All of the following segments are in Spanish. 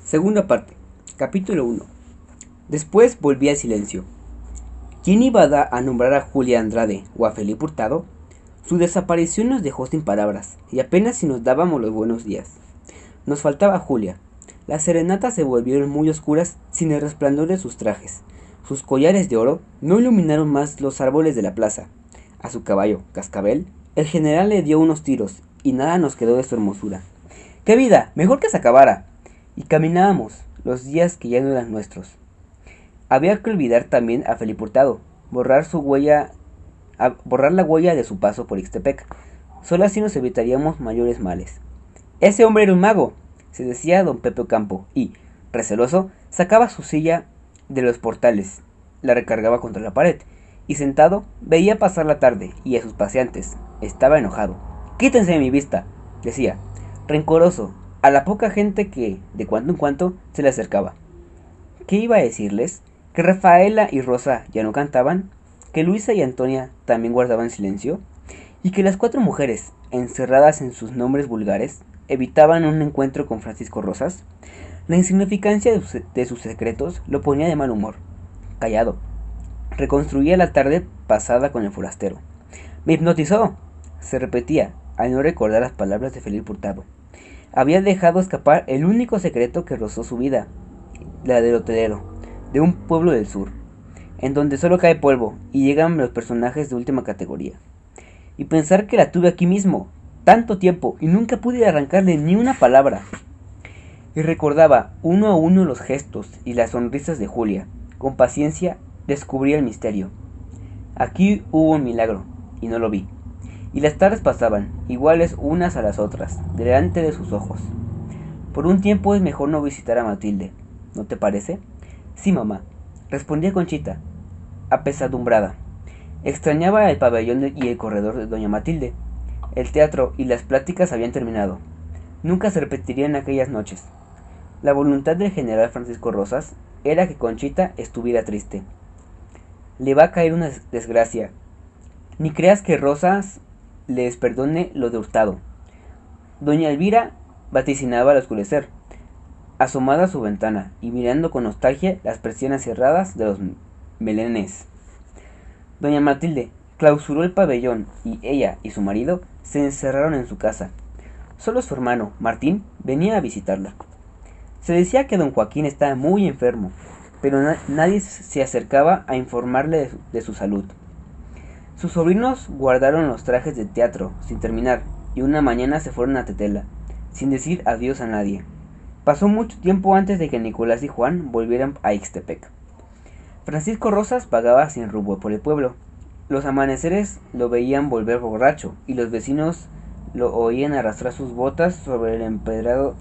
Segunda parte. Capítulo 1. Después volví al silencio. ¿Quién iba a nombrar a Julia Andrade o a Felipe Hurtado? Su desaparición nos dejó sin palabras, y apenas si nos dábamos los buenos días. Nos faltaba Julia. Las serenatas se volvieron muy oscuras sin el resplandor de sus trajes. Sus collares de oro no iluminaron más los árboles de la plaza. A su caballo, Cascabel, el general le dio unos tiros, y nada nos quedó de su hermosura. ¡Qué vida! Mejor que se acabara. Y caminábamos, los días que ya no eran nuestros. Había que olvidar también a Felipe Hurtado, borrar la huella de su paso por Ixtepec. Solo así nos evitaríamos mayores males. Ese hombre era un mago, se decía don Pepe Ocampo, y, receloso, sacaba su silla de los portales, la recargaba contra la pared, y sentado veía pasar la tarde y a sus paseantes. Estaba enojado. «Quítense de mi vista», decía, rencoroso, a la poca gente que, de cuando en cuando, se le acercaba. ¿Qué iba a decirles? ¿Que Rafaela y Rosa ya no cantaban? ¿Que Luisa y Antonia también guardaban silencio? ¿Y que las 4 mujeres, encerradas en sus nombres vulgares, evitaban un encuentro con Francisco Rosas? La insignificancia de sus secretos lo ponía de mal humor. Callado, reconstruía la tarde pasada con el forastero. «Me hipnotizó», se repetía, al no recordar las palabras de Felipe Hurtado. Había dejado escapar el único secreto que rozó su vida, la del hotelero, de un pueblo del sur, en donde solo cae polvo y llegan los personajes de última categoría. Y pensar que la tuve aquí mismo, tanto tiempo, y nunca pude arrancarle ni una palabra. Y recordaba uno a uno los gestos y las sonrisas de Julia. Con paciencia descubría el misterio. Aquí hubo un milagro, y no lo vi. Y las tardes pasaban, iguales unas a las otras, delante de sus ojos. Por un tiempo es mejor no visitar a Matilde, ¿no te parece? Sí, mamá, respondía Conchita, apesadumbrada. Extrañaba el pabellón y el corredor de doña Matilde. El teatro y las pláticas habían terminado. Nunca se repetirían aquellas noches. La voluntad del general Francisco Rosas era que Conchita estuviera triste. Le va a caer una desgracia. Ni creas que Rosas les perdone lo de Hurtado. Doña Elvira vaticinaba al oscurecer, asomada a su ventana y mirando con nostalgia las persianas cerradas de los melenes. Doña Matilde clausuró el pabellón y ella y su marido se encerraron en su casa. Solo su hermano, Martín, venía a visitarla. Se decía que don Joaquín estaba muy enfermo, pero nadie se acercaba a informarle de su salud. Sus sobrinos guardaron los trajes de teatro sin terminar y una mañana se fueron a Tetela, sin decir adiós a nadie. Pasó mucho tiempo antes de que Nicolás y Juan volvieran a Ixtepec. Francisco Rosas vagaba sin rumbo por el pueblo. Los amaneceres lo veían volver borracho y los vecinos lo oían arrastrar sus botas sobre el empedrado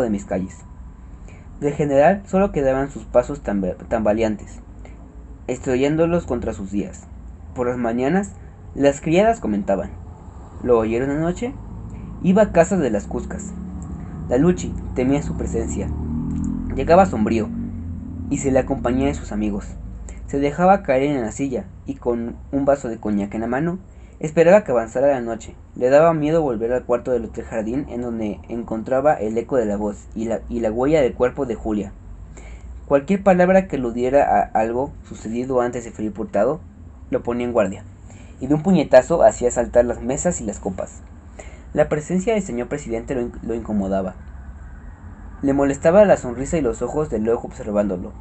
de mis calles. Del general solo quedaban sus pasos tambaleantes, estrellándolos contra sus días. Por las mañanas, las criadas comentaban: ¿lo oyeron anoche? Iba a casa de las Cuscas. La Luchi temía su presencia. Llegaba sombrío y se le acompañaba de sus amigos. Se dejaba caer en la silla y con un vaso de coñac en la mano esperaba que avanzara la noche. Le daba miedo volver al cuarto del hotel Jardín, en donde encontraba el eco de la voz y la huella del cuerpo de Julia. Cualquier palabra que aludiera a algo sucedido antes de Felipe Hurtado lo ponía en guardia, y de un puñetazo hacía saltar las mesas y las copas. La presencia del señor presidente lo incomodaba. Le molestaba la sonrisa y los ojos del loco observándolo.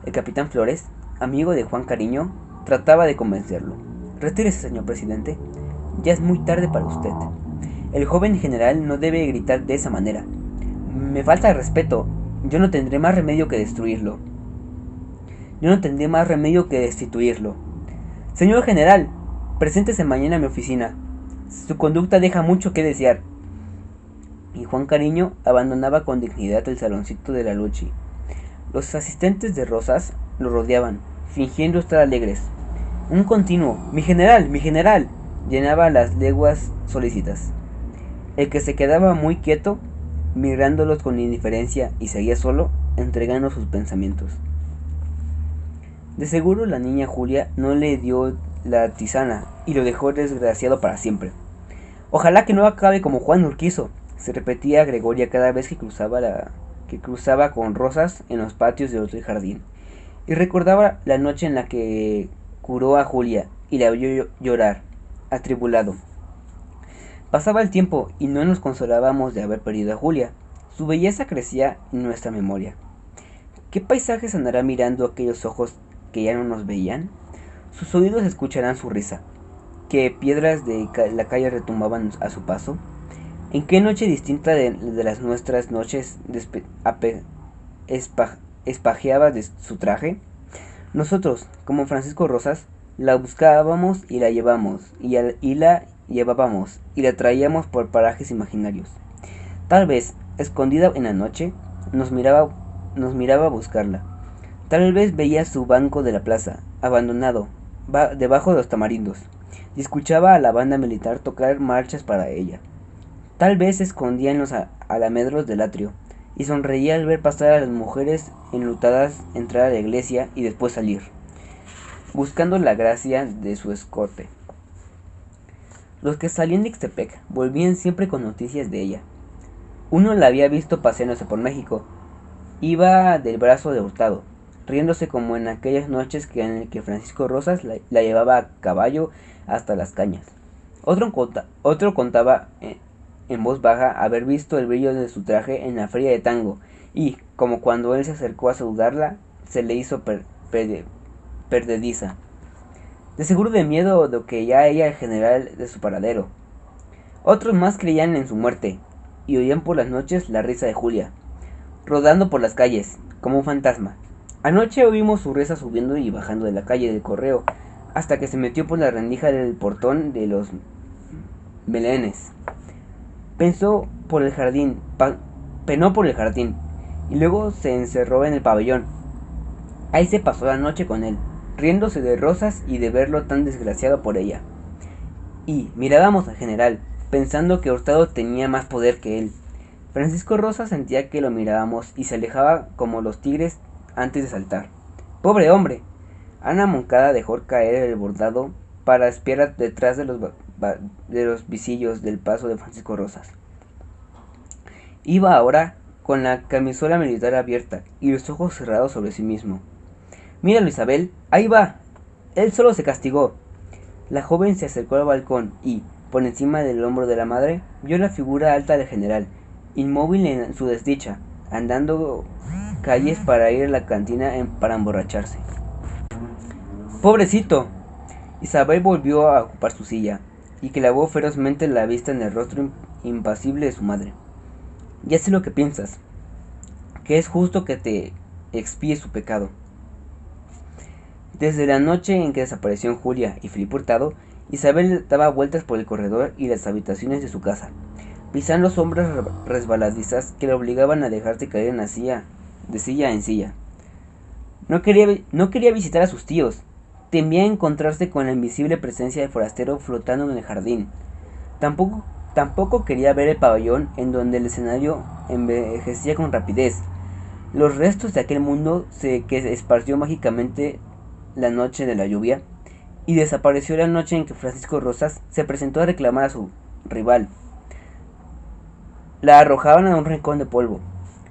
El capitán Flores, amigo de Juan Cariño, trataba de convencerlo. «Retírese, señor presidente. Ya es muy tarde para usted. El joven general no debe gritar de esa manera. Me falta el respeto. Yo no tendré más remedio que destruirlo. Yo no tendré más remedio que destituirlo. Señor general, preséntese mañana a mi oficina. Su conducta deja mucho que desear». Y Juan Cariño abandonaba con dignidad el saloncito de la Luchi. Los asistentes de Rosas lo rodeaban, fingiendo estar alegres. Un continuo mi general, llenaba las leguas solícitas. El que se quedaba muy quieto, mirándolos con indiferencia, y seguía solo, entregando sus pensamientos. De seguro la niña Julia no le dio la tisana y lo dejó desgraciado para siempre. Ojalá que no acabe como Juan Urquizo, se repetía Gregoria cada vez que cruzaba con Rosas en los patios de otro jardín. Y recordaba la noche en la que curó a Julia y la vio llorar, atribulado. Pasaba el tiempo y no nos consolábamos de haber perdido a Julia. Su belleza crecía en nuestra memoria. ¿Qué paisajes andará mirando aquellos ojos que ya no nos veían? Sus oídos escucharán su risa. ¿Qué piedras de la calle retumbaban a su paso? ¿En qué noche distinta de las nuestras noches espajeaba de su traje? Nosotros, como Francisco Rosas, la buscábamos y la llevábamos, y la traíamos por parajes imaginarios. Tal vez, escondida en la noche, nos miraba a buscarla. Tal vez veía su banco de la plaza, abandonado, debajo de los tamarindos, y escuchaba a la banda militar tocar marchas para ella. Tal vez se escondía en los alamedros del atrio, y sonreía al ver pasar a las mujeres enlutadas entrar a la iglesia y después salir, buscando la gracia de su escote. Los que salían de Ixtepec volvían siempre con noticias de ella. Uno la había visto paseándose por México. Iba del brazo de Hurtado, riéndose como en aquellas noches en el que Francisco Rosas la llevaba a caballo hasta las cañas. Otro contaba en voz baja haber visto el brillo de su traje en la feria de Tango y, como cuando él se acercó a saludarla, se le hizo perdediza. De seguro de miedo de que ya ella el general de su paradero. Otros más creían en su muerte y oían por las noches la risa de Julia, rodando por las calles, como un fantasma. Anoche oímos su risa subiendo y bajando de la calle del Correo, hasta que se metió por la rendija del portón de los Melenes. Penó por el jardín, y luego se encerró en el pabellón. Ahí se pasó la noche con él, riéndose de Rosas y de verlo tan desgraciado por ella. Y mirábamos al general, pensando que Hurtado tenía más poder que él. Francisco Rosas sentía que lo mirábamos y se alejaba como los tigres antes de saltar. ¡Pobre hombre! Ana Moncada dejó caer el bordado para espiar detrás de los visillos del paso de Francisco Rosas. Iba ahora con la camisola militar abierta y los ojos cerrados sobre sí mismo. «Míralo, Isabel, ahí va. Él solo se castigó». La joven se acercó al balcón y, por encima del hombro de la madre, vio la figura alta del general, inmóvil en su desdicha, andando calles para ir a la cantina para emborracharse. ¡Pobrecito! Isabel volvió a ocupar su silla y clavó ferozmente la vista en el rostro impasible de su madre. «Ya sé lo que piensas, que es justo que te expíe su pecado». Desde la noche en que desaparecieron Julia y Felipe Hurtado, Isabel daba vueltas por el corredor y las habitaciones de su casa, pisando sombras resbaladizas que la obligaban a dejarse caer de silla en silla. No quería visitar a sus tíos, temía encontrarse con la invisible presencia del forastero flotando en el jardín. Tampoco quería ver el pabellón en donde el escenario envejecía con rapidez, los restos de aquel mundo que se esparció mágicamente la noche de la lluvia, y desapareció la noche en que Francisco Rosas se presentó a reclamar a su rival. La arrojaban a un rincón de polvo.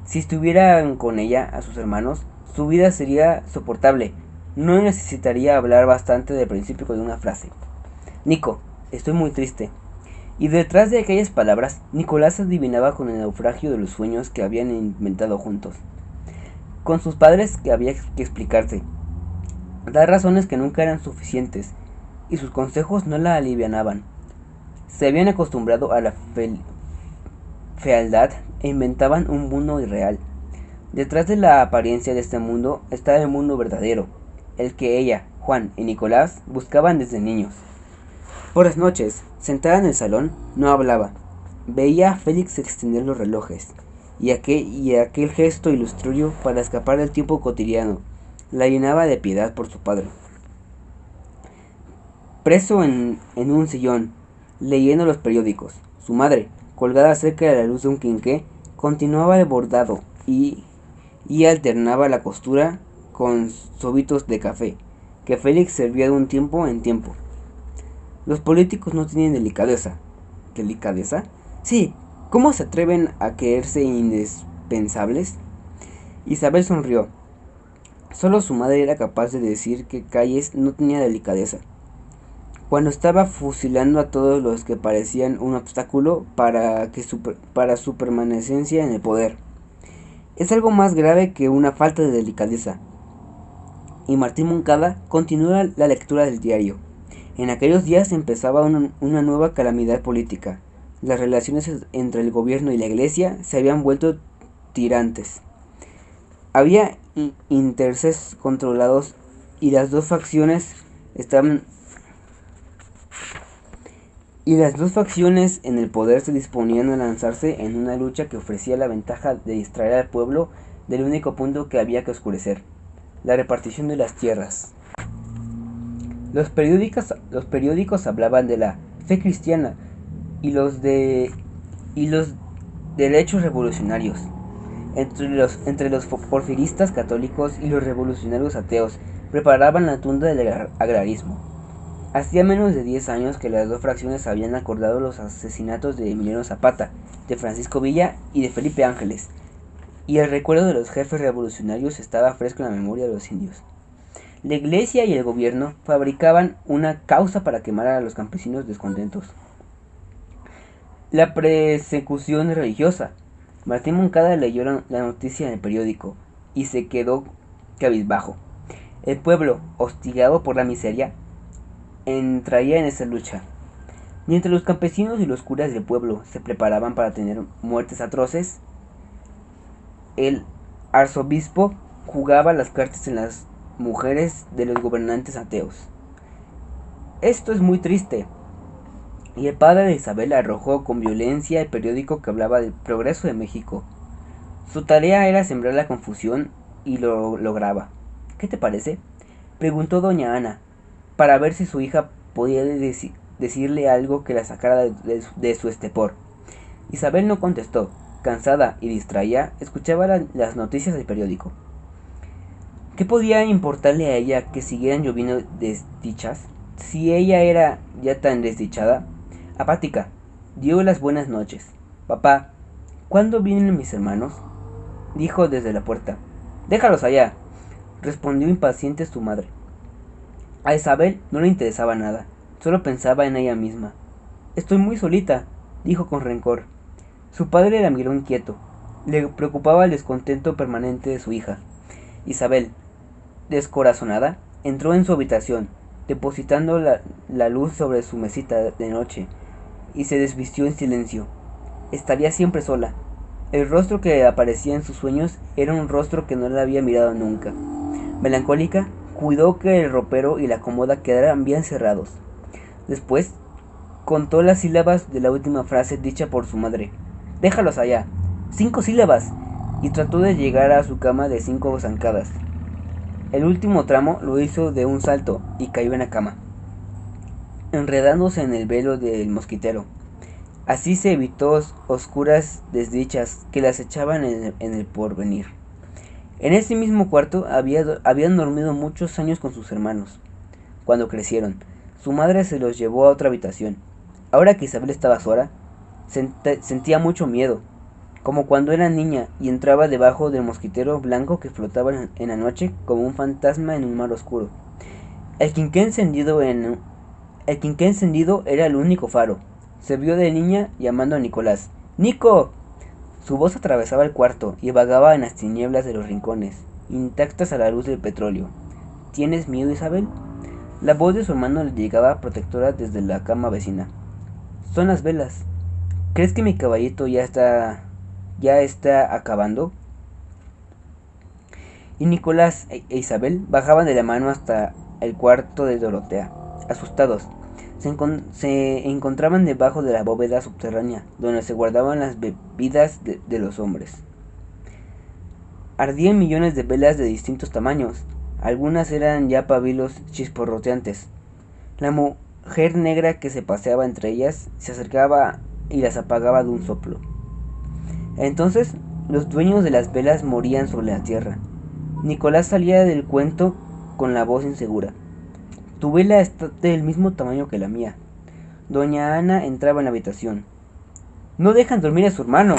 Si estuvieran con ella a sus hermanos, su vida sería soportable. No necesitaría hablar bastante del principio de una frase. «Nico, estoy muy triste». Y detrás de aquellas palabras, Nicolás adivinaba con el naufragio de los sueños que habían inventado juntos. Con sus padres que había que explicarse, dar razones que nunca eran suficientes, y sus consejos no la alivianaban. Se habían acostumbrado a la fealdad e inventaban un mundo irreal. Detrás de la apariencia de este mundo estaba el mundo verdadero, el que ella, Juan y Nicolás buscaban desde niños. Por las noches, sentada en el salón, no hablaba. Veía a Félix extender los relojes, y aquel gesto ilusorio para escapar del tiempo cotidiano la llenaba de piedad por su padre. Preso en un sillón, leyendo los periódicos, su madre, colgada cerca de la luz de un quinqué, continuaba el bordado y alternaba la costura con sobitos de café, que Félix servía de un tiempo en tiempo. Los políticos no tienen delicadeza. ¿Delicadeza? Sí, ¿Cómo se atreven a creerse indispensables? Isabel sonrió. Solo su madre era capaz de decir que Calles no tenía delicadeza, cuando estaba fusilando a todos los que parecían un obstáculo para su permanencia en el poder. Es algo más grave que una falta de delicadeza. Y Martín Moncada continuó la lectura del diario. En aquellos días empezaba una nueva calamidad política. Las relaciones entre el gobierno y la iglesia se habían vuelto tirantes. Había intereses controlados y las dos facciones en el poder se disponían a lanzarse en una lucha que ofrecía la ventaja de distraer al pueblo del único punto que había que oscurecer: la repartición de las tierras. Los periódicos hablaban de la fe cristiana y los derechos revolucionarios. Entre los porfiristas católicos y los revolucionarios ateos preparaban la tunda del agrarismo. Hacía menos de 10 años que las dos fracciones habían acordado los asesinatos de Emiliano Zapata, de Francisco Villa y de Felipe Ángeles, y el recuerdo de los jefes revolucionarios estaba fresco en la memoria de los indios. La iglesia y el gobierno fabricaban una causa para quemar a los campesinos descontentos. La persecución religiosa. Martín Moncada leyó la noticia en el periódico y se quedó cabizbajo. El pueblo, hostigado por la miseria, entraría en esa lucha. Mientras los campesinos y los curas del pueblo se preparaban para tener muertes atroces, el arzobispo jugaba las cartas en las mujeres de los gobernantes ateos. Esto es muy triste. Y el padre de Isabel arrojó con violencia el periódico que hablaba del progreso de México. Su tarea era sembrar la confusión y lo lograba. ¿Qué te parece?, preguntó doña Ana, para ver si su hija podía decirle algo que la sacara de su estupor. Isabel no contestó. Cansada y distraída, escuchaba las noticias del periódico. ¿Qué podía importarle a ella que siguieran lloviendo desdichas, si ella era ya tan desdichada? Apática, dio las buenas noches. Papá, ¿cuándo vienen mis hermanos?, dijo desde la puerta. Déjalos allá, respondió impaciente su madre. A Isabel no le interesaba nada, solo pensaba en ella misma. Estoy muy solita, dijo con rencor. Su padre la miró inquieto. Le preocupaba el descontento permanente de su hija. Isabel, descorazonada, entró en su habitación, depositando la luz sobre su mesita de noche, y se desvistió en silencio. Estaría siempre sola. El rostro que aparecía en sus sueños era un rostro que no la había mirado nunca. Melancólica, cuidó que el ropero y la cómoda quedaran bien cerrados. Después, contó las sílabas de la última frase dicha por su madre. Déjalos allá. 5 sílabas. Y trató de llegar a su cama de 5 zancadas. El último tramo lo hizo de un salto y cayó en la cama, enredándose en el velo del mosquitero. Así se evitó oscuras desdichas que las echaban en el porvenir. En ese mismo cuarto habían dormido muchos años con sus hermanos. Cuando crecieron, su madre se los llevó a otra habitación. Ahora que Isabel estaba sola, sentía mucho miedo, como cuando era niña y entraba debajo del mosquitero blanco que flotaba en la noche como un fantasma en un mar oscuro. El quinqué encendido era el único faro. Se vio de niña llamando a Nicolás. ¡Nico! Su voz atravesaba el cuarto y vagaba en las tinieblas de los rincones, intactas a la luz del petróleo. ¿Tienes miedo, Isabel? La voz de su hermano le llegaba protectora desde la cama vecina. Son las velas. ¿Crees que mi caballito ya está acabando? Y Nicolás e Isabel bajaban de la mano hasta el cuarto de Dorotea, asustados. Se encontraban debajo de la bóveda subterránea, donde se guardaban las bebidas de los hombres. Ardían millones de velas de distintos tamaños. Algunas eran ya pabilos chisporroteantes. La mujer negra que se paseaba entre ellas se acercaba y las apagaba de un soplo. Entonces, los dueños de las velas morían sobre la tierra. Nicolás salía del cuento con la voz insegura. Tu vela está del mismo tamaño que la mía. Doña Ana entraba en la habitación. No dejan dormir a su hermano.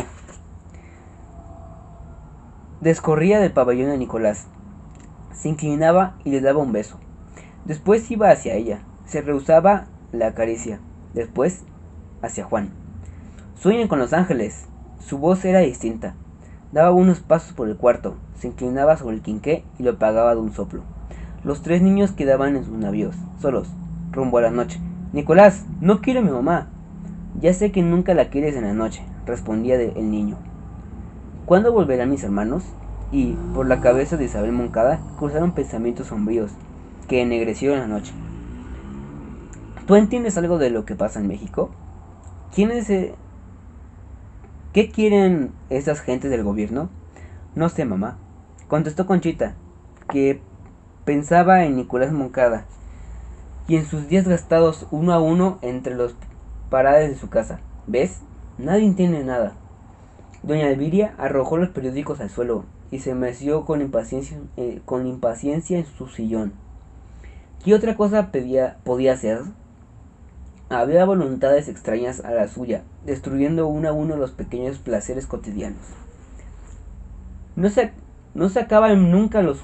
Descorría del pabellón a Nicolás. Se inclinaba y le daba un beso. Después iba hacia ella. Se rehusaba la caricia. Después hacia Juan. Sueñan con los ángeles. Su voz era distinta. Daba unos pasos por el cuarto, se inclinaba sobre el quinqué y lo apagaba de un soplo. Los tres niños quedaban en sus navíos, solos, rumbo a la noche. Nicolás, no quiero a mi mamá. Ya sé que nunca la quieres en la noche, respondía el niño. ¿Cuándo volverán mis hermanos? Y, por la cabeza de Isabel Moncada, cruzaron pensamientos sombríos, que ennegrecieron la noche. ¿Tú entiendes algo de lo que pasa en México? ¿Quién es, ¿Qué quieren esas gentes del gobierno? No sé, mamá, contestó Conchita, que pensaba en Nicolás Moncada y en sus días gastados uno a uno entre los parades de su casa. ¿Ves? Nadie entiende nada. Doña Elviria arrojó los periódicos al suelo y se meció con impaciencia en su sillón. ¿Qué otra cosa podía hacer? Había voluntades extrañas a la suya, destruyendo uno a uno los pequeños placeres cotidianos. No se, no se acaban nunca los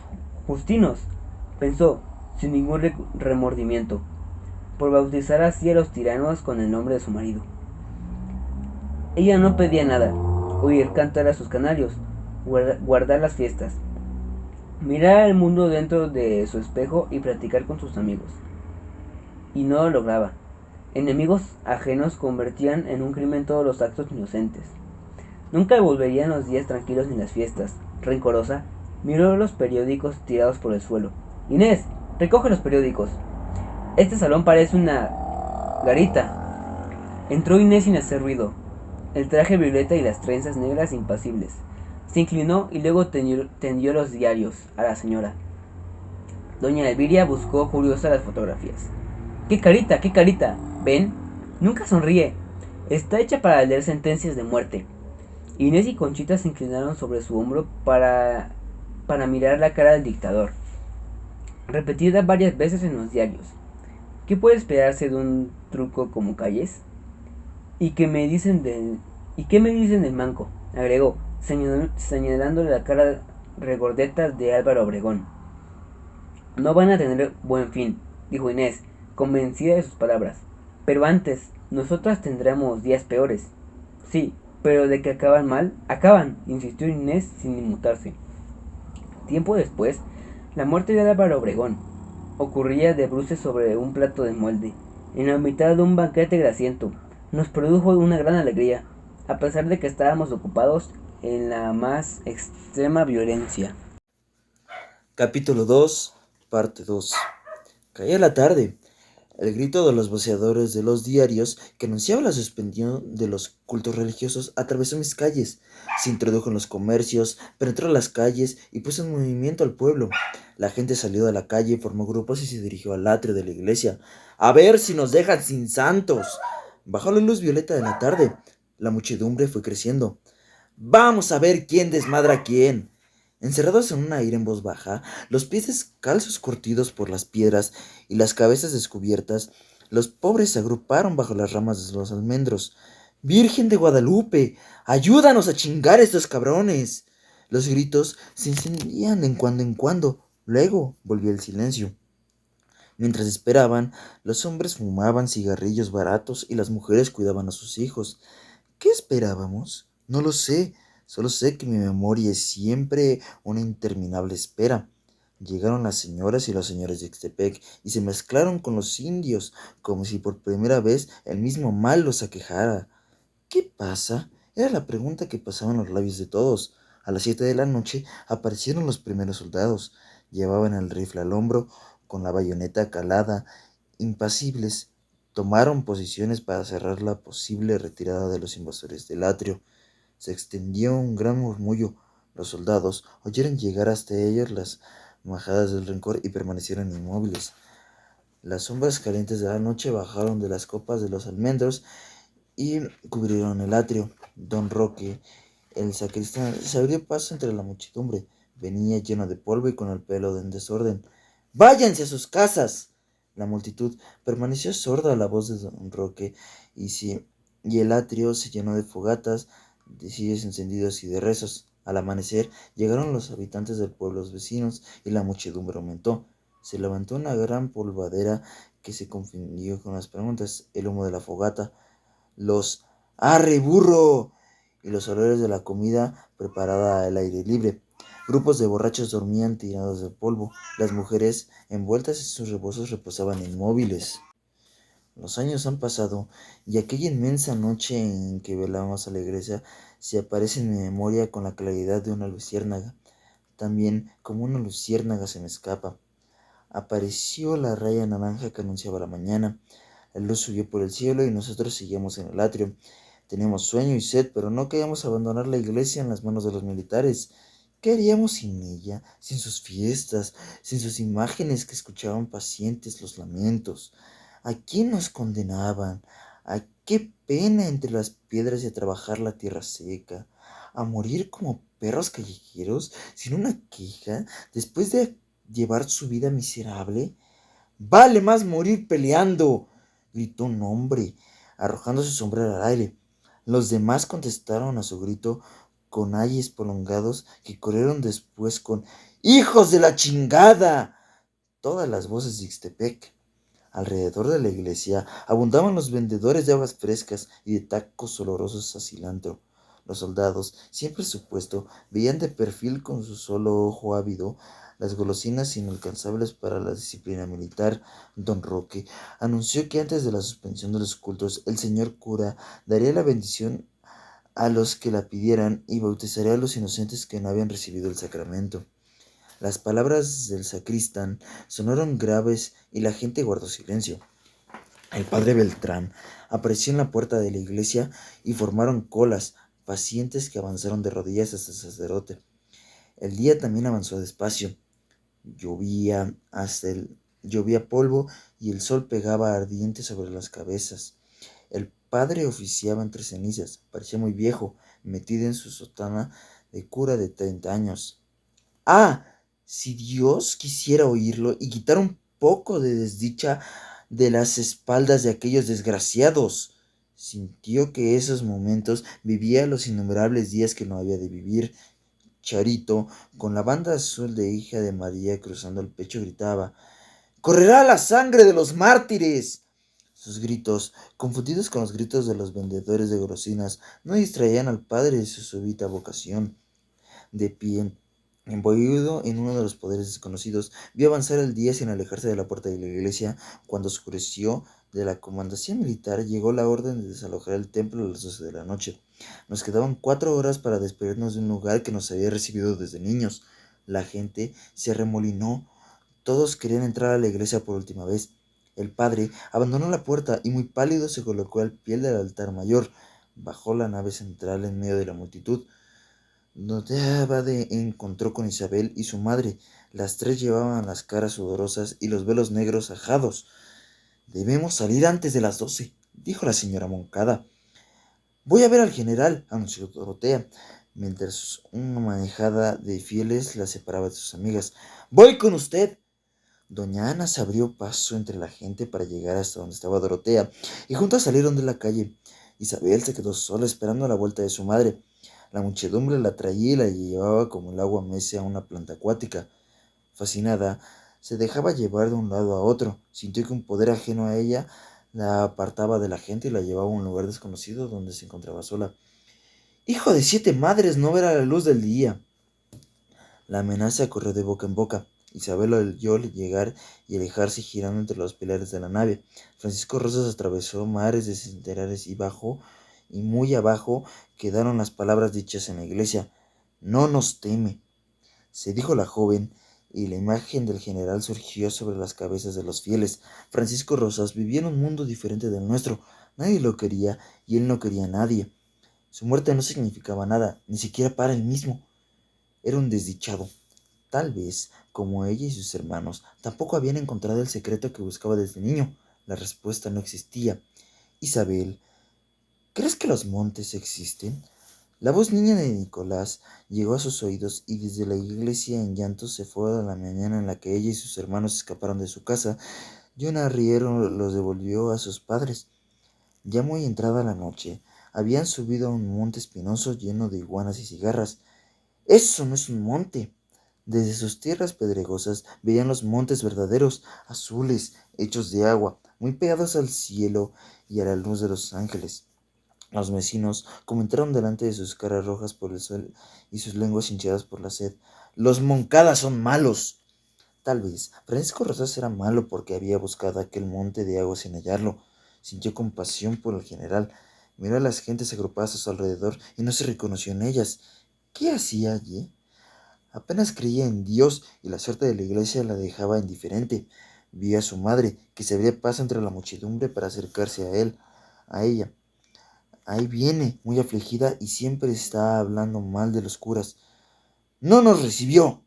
Justinos, pensó, sin ningún remordimiento, por bautizar así a los tiranos con el nombre de su marido. Ella no pedía nada, oír cantar a sus canarios, guardar las fiestas, mirar al mundo dentro de su espejo y platicar con sus amigos. Y no lo lograba. Enemigos ajenos convertían en un crimen todos los actos inocentes. Nunca volverían los días tranquilos ni las fiestas. Rencorosa, miró los periódicos tirados por el suelo. Inés, recoge los periódicos. Este salón parece una garita. Entró Inés sin hacer ruido, el traje violeta y las trenzas negras impasibles. Se inclinó y luego tendió los diarios a la señora. Doña Elviria buscó curiosa las fotografías. ¡Qué carita, qué carita! ¿Ven? Nunca sonríe. Está hecha para leer sentencias de muerte. Inés y Conchita se inclinaron sobre su hombro para mirar la cara del dictador, repetida varias veces en los diarios. ¿Qué puede esperarse de un truco como Calles? ¿Y qué me dicen del manco? Agregó, señalándole la cara regordeta de Álvaro Obregón. No van a tener buen fin, dijo Inés, convencida de sus palabras. Pero antes, nosotras tendremos días peores. Sí, pero de que acaban mal, acaban, insistió Inés sin inmutarse. Tiempo después, la muerte de Álvaro Obregón ocurría de bruces sobre un plato de molde, en la mitad de un banquete grasiento. Nos produjo una gran alegría, a pesar de que estábamos ocupados en la más extrema violencia. Capítulo 2, parte 2. Caía la tarde. El grito de los voceadores de los diarios que anunciaba la suspensión de los cultos religiosos atravesó mis calles, se introdujo en los comercios, penetró las calles y puso en movimiento al pueblo. La gente salió de la calle, formó grupos y se dirigió al atrio de la iglesia. ¡A ver si nos dejan sin santos! Bajó la luz violeta de la tarde. La muchedumbre fue creciendo. ¡Vamos a ver quién desmadra a quién! Encerrados en un aire en voz baja, los pies descalzos curtidos por las piedras y las cabezas descubiertas, los pobres se agruparon bajo las ramas de los almendros. ¡Virgen de Guadalupe! ¡Ayúdanos a chingar a estos cabrones! Los gritos se encendían de cuando en cuando. Luego volvió el silencio. Mientras esperaban, los hombres fumaban cigarrillos baratos y las mujeres cuidaban a sus hijos. ¿Qué esperábamos? No lo sé. Solo sé que mi memoria es siempre una interminable espera. Llegaron las señoras y los señores de Ixtepec y se mezclaron con los indios, como si por primera vez el mismo mal los aquejara. ¿Qué pasa? Era la pregunta que pasaba en los labios de todos. A las 7 de la noche aparecieron los primeros soldados. Llevaban el rifle al hombro, con la bayoneta calada, impasibles. Tomaron posiciones para cerrar la posible retirada de los invasores del atrio. Se extendió un gran murmullo. Los soldados oyeron llegar hasta ellos las majadas del rencor y permanecieron inmóviles. Las sombras calientes de la noche bajaron de las copas de los almendros y cubrieron el atrio. Don Roque, el sacristán, se abrió paso entre la muchedumbre. Venía lleno de polvo y con el pelo en desorden. ¡Váyanse a sus casas! La multitud permaneció sorda a la voz de don Roque y y el atrio se llenó de fogatas, de cirios encendidos y de rezos. Al amanecer llegaron los habitantes del pueblo los vecinos y la muchedumbre aumentó. Se levantó una gran polvadera que se confundió con las preguntas, el humo de la fogata, los ¡arre burro! Y los olores de la comida preparada al aire libre. Grupos de borrachos dormían tirados del polvo. Las mujeres, envueltas en sus rebozos, reposaban inmóviles. Los años han pasado y aquella inmensa noche en que velamos a la iglesia se aparece en mi memoria con la claridad de una luciérnaga. También como una luciérnaga se me escapa. Apareció la raya naranja que anunciaba la mañana. La luz subió por el cielo y nosotros seguíamos en el atrio. Teníamos sueño y sed, pero no queríamos abandonar la iglesia en las manos de los militares. ¿Qué haríamos sin ella, sin sus fiestas, sin sus imágenes que escuchaban pacientes los lamentos? ¿A quién nos condenaban? ¿A qué pena entre las piedras y a trabajar la tierra seca? ¿A morir como perros callejeros, sin una queja, después de llevar su vida miserable? Vale más morir peleando, gritó un hombre, arrojando su sombrero al aire. Los demás contestaron a su grito con ayes prolongados que corrieron después con ¡hijos de la chingada! Todas las voces de Ixtepec. Alrededor de la iglesia abundaban los vendedores de aguas frescas y de tacos olorosos a cilantro. Los soldados, siempre a su puesto, veían de perfil con su solo ojo ávido las golosinas inalcanzables para la disciplina militar. Don Roque anunció que antes de la suspensión de los cultos, el señor cura daría la bendición a los que la pidieran y bautizaría a los inocentes que no habían recibido el sacramento. Las palabras del sacristán sonaron graves y la gente guardó silencio. El padre Beltrán apareció en la puerta de la iglesia y formaron colas, pacientes que avanzaron de rodillas hasta el sacerdote. El día también avanzó despacio. Llovía polvo y el sol pegaba ardiente sobre las cabezas. El padre oficiaba entre cenizas, parecía muy viejo, metido en su sotana de cura de 30 años. ¡Ah! Si Dios quisiera oírlo y quitar un poco de desdicha de las espaldas de aquellos desgraciados. Sintió que esos momentos vivía los innumerables días que no había de vivir. Charito, con la banda azul de hija de María cruzando el pecho, gritaba: ¡correrá la sangre de los mártires! Sus gritos, confundidos con los gritos de los vendedores de golosinas, no distraían al padre de su súbita vocación. De pie, embuido en uno de los poderes desconocidos, vio avanzar el día sin alejarse de la puerta de la iglesia. Cuando oscureció, de la comandancia militar llegó la orden de desalojar el templo a las 12 de la noche. Nos quedaban 4 horas para despedirnos de un lugar que nos había recibido desde niños. La gente se arremolinó. Todos querían entrar a la iglesia por última vez. El padre abandonó la puerta y muy pálido se colocó al pie del altar mayor. Bajó la nave central en medio de la multitud. Donde Abade encontró con Isabel y su madre. Las tres llevaban las caras sudorosas y los velos negros ajados. Debemos salir antes de las 12, dijo la señora Moncada. Voy a ver al general, anunció Dorotea, mientras una manejada de fieles la separaba de sus amigas. Voy con usted. Doña Ana se abrió paso entre la gente para llegar hasta donde estaba Dorotea, y juntas salieron de la calle. Isabel se quedó sola esperando la vuelta de su madre. La muchedumbre la traía y la llevaba como el agua mece a una planta acuática. Fascinada, se dejaba llevar de un lado a otro. Sintió que un poder ajeno a ella la apartaba de la gente y la llevaba a un lugar desconocido donde se encontraba sola. ¡Hijo de 7 madres! No verá la luz del día. La amenaza corrió de boca en boca. Isabel lo oyó llegar y alejarse girando entre los pilares de la nave. Francisco Rosas atravesó mares de centenares y bajó, y muy abajo quedaron las palabras dichas en la iglesia. No nos teme, se dijo la joven, y la imagen del general surgió sobre las cabezas de los fieles. Francisco Rosas vivía en un mundo diferente del nuestro. Nadie lo quería y él no quería a nadie. Su muerte no significaba nada, ni siquiera para él mismo. Era un desdichado. Tal vez, como ella y sus hermanos, tampoco habían encontrado el secreto que buscaba desde niño. La respuesta no existía. Isabel, ¿crees que los montes existen? La voz niña de Nicolás llegó a sus oídos y desde la iglesia en llanto se fue a la mañana en la que ella y sus hermanos escaparon de su casa y un arriero los devolvió a sus padres. Ya muy entrada la noche, habían subido a un monte espinoso lleno de iguanas y cigarras. ¡Eso no es un monte! Desde sus tierras pedregosas veían los montes verdaderos, azules, hechos de agua, muy pegados al cielo y a la luz de los ángeles. Los vecinos comentaron delante de sus caras rojas por el sol y sus lenguas hinchadas por la sed. ¡Los Moncadas son malos! Tal vez Francisco Rosas era malo porque había buscado aquel monte de agua sin hallarlo. Sintió compasión por el general. Miró a las gentes agrupadas a su alrededor y no se reconoció en ellas. ¿Qué hacía allí? Apenas creía en Dios y la suerte de la iglesia la dejaba indiferente. Vio a su madre, que se abría paso entre la muchedumbre para acercarse a ella. Ahí viene, muy afligida, y siempre está hablando mal de los curas. ¡No nos recibió!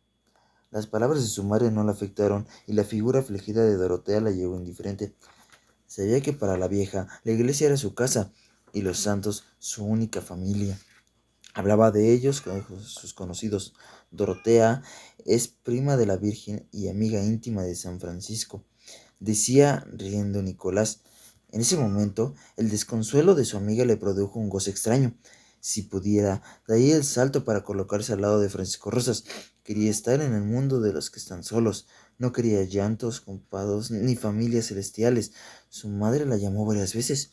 Las palabras de su madre no la afectaron, y la figura afligida de Dorotea la llevó indiferente. Sabía que para la vieja la iglesia era su casa, y los santos su única familia. Hablaba de ellos con sus conocidos. Dorotea es prima de la Virgen y amiga íntima de San Francisco, decía riendo Nicolás. En ese momento, el desconsuelo de su amiga le produjo un goce extraño. Si pudiera, daría el salto para colocarse al lado de Francisco Rosas. Quería estar en el mundo de los que están solos. No quería llantos, compados, ni familias celestiales. Su madre la llamó varias veces.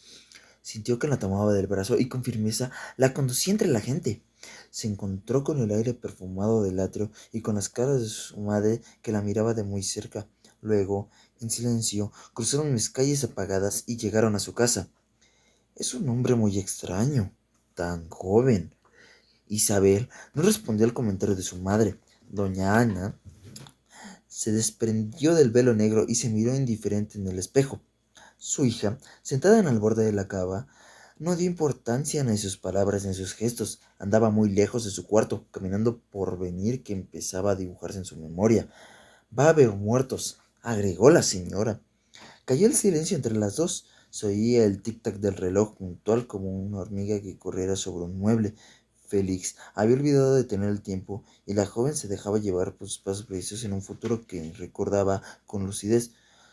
Sintió que la tomaba del brazo y con firmeza la conducía entre la gente. Se encontró con el aire perfumado del atrio y con las caras de su madre que la miraba de muy cerca. Luego, en silencio, cruzaron mis calles apagadas y llegaron a su casa. Es un hombre muy extraño, tan joven. Isabel no respondió al comentario de su madre. Doña Ana se desprendió del velo negro y se miró indiferente en el espejo. Su hija, sentada en el borde de la cava, no dio importancia ni a sus palabras ni a sus gestos. Andaba muy lejos de su cuarto, caminando por venir que empezaba a dibujarse en su memoria. Va a haber muertos, agregó la señora. Cayó el silencio entre las dos. Se oía el tic-tac del reloj puntual como una hormiga que corriera sobre un mueble. Félix había olvidado de tener el tiempo y la joven se dejaba llevar por sus pasos precisos en un futuro que recordaba con lucidez.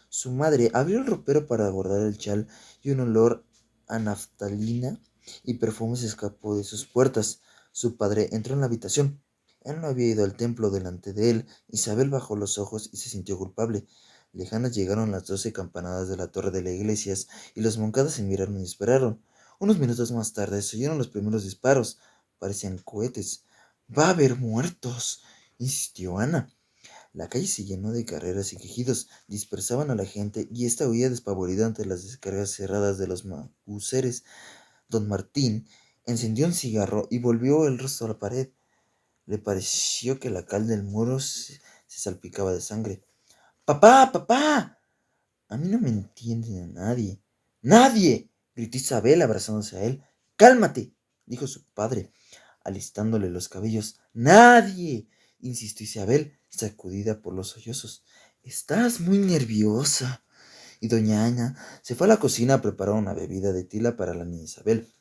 Su madre abrió el ropero para guardar el chal y un olor a naftalina y perfume se escapó de sus puertas. Su padre entró en la habitación. Él no había ido al templo delante de él. Isabel bajó los ojos y se sintió culpable. Lejanas llegaron las 12 campanadas de la torre de la iglesia y los Moncadas se miraron y esperaron. Unos minutos más tarde se oyeron los primeros disparos. Parecían cohetes. ¡Va a haber muertos!, insistió Ana. La calle se llenó de carreras y quejidos. Dispersaban a la gente y ésta huía despavorida ante las descargas cerradas de los maguseres. Don Martín encendió un cigarro y volvió el rostro a la pared. Le pareció que la cal del muro se salpicaba de sangre. ¡Papá! ¡Papá! A mí no me entiende nadie. ¡Nadie!, gritó Isabel abrazándose a él. ¡Cálmate!, dijo su padre, alistándole los cabellos. ¡Nadie!, insistió Isabel, sacudida por los sollozos. Estás muy nerviosa. Y doña Ana se fue a la cocina a preparar una bebida de tila para la niña Isabel.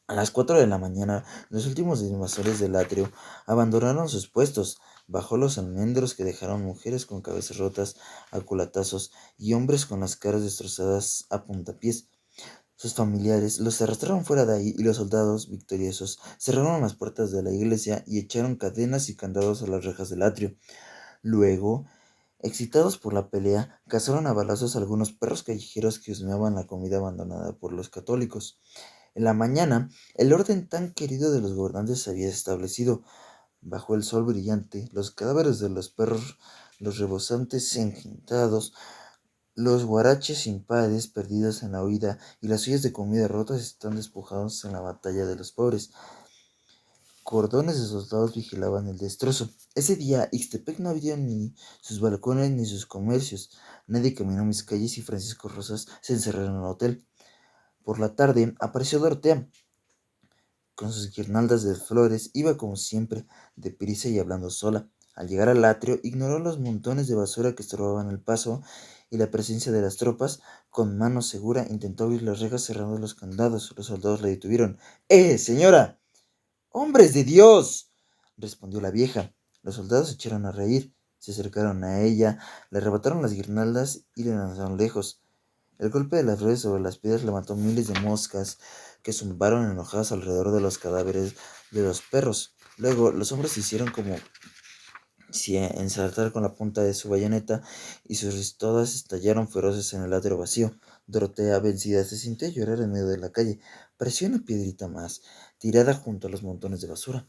A las 4 de la mañana, los últimos invasores del atrio abandonaron sus puestos. Bajo los almendros que dejaron mujeres con cabezas rotas a culatazos y hombres con las caras destrozadas a puntapiés. Sus familiares los arrastraron fuera de ahí y los soldados, victoriosos, cerraron las puertas de la iglesia y echaron cadenas y candados a las rejas del atrio. Luego, excitados por la pelea, cazaron a balazos a algunos perros callejeros que husmeaban la comida abandonada por los católicos. En la mañana, el orden tan querido de los gobernantes se había establecido. Bajo el sol brillante, los cadáveres de los perros, los rebosantes engentados, los guaraches impares perdidos en la huida y las ollas de comida rotas están despojados en la batalla de los pobres. Cordones de soldados vigilaban el destrozo. Ese día, Ixtepec no abrió ni sus balcones ni sus comercios. Nadie caminó mis calles y Francisco Rosas se encerró en un hotel. Por la tarde apareció Dorotea. Con sus guirnaldas de flores iba como siempre, deprisa y hablando sola. Al llegar al atrio, ignoró los montones de basura que estorbaban el paso y la presencia de las tropas. Con mano segura intentó abrir las rejas cerrando los candados. Los soldados la detuvieron. Señora! ¡Hombres de Dios!, respondió la vieja. Los soldados se echaron a reír. Se acercaron a ella, le arrebataron las guirnaldas y le lanzaron lejos. El golpe de las redes sobre las piedras levantó miles de moscas que zumbaron enojadas alrededor de los cadáveres de los perros. Luego los hombres hicieron como si ensartar con la punta de su bayoneta y sus ristodas estallaron feroces en el atrio vacío. Dorotea, vencida, se sintió llorar en medio de la calle. Parecía una piedrita más, tirada junto a los montones de basura.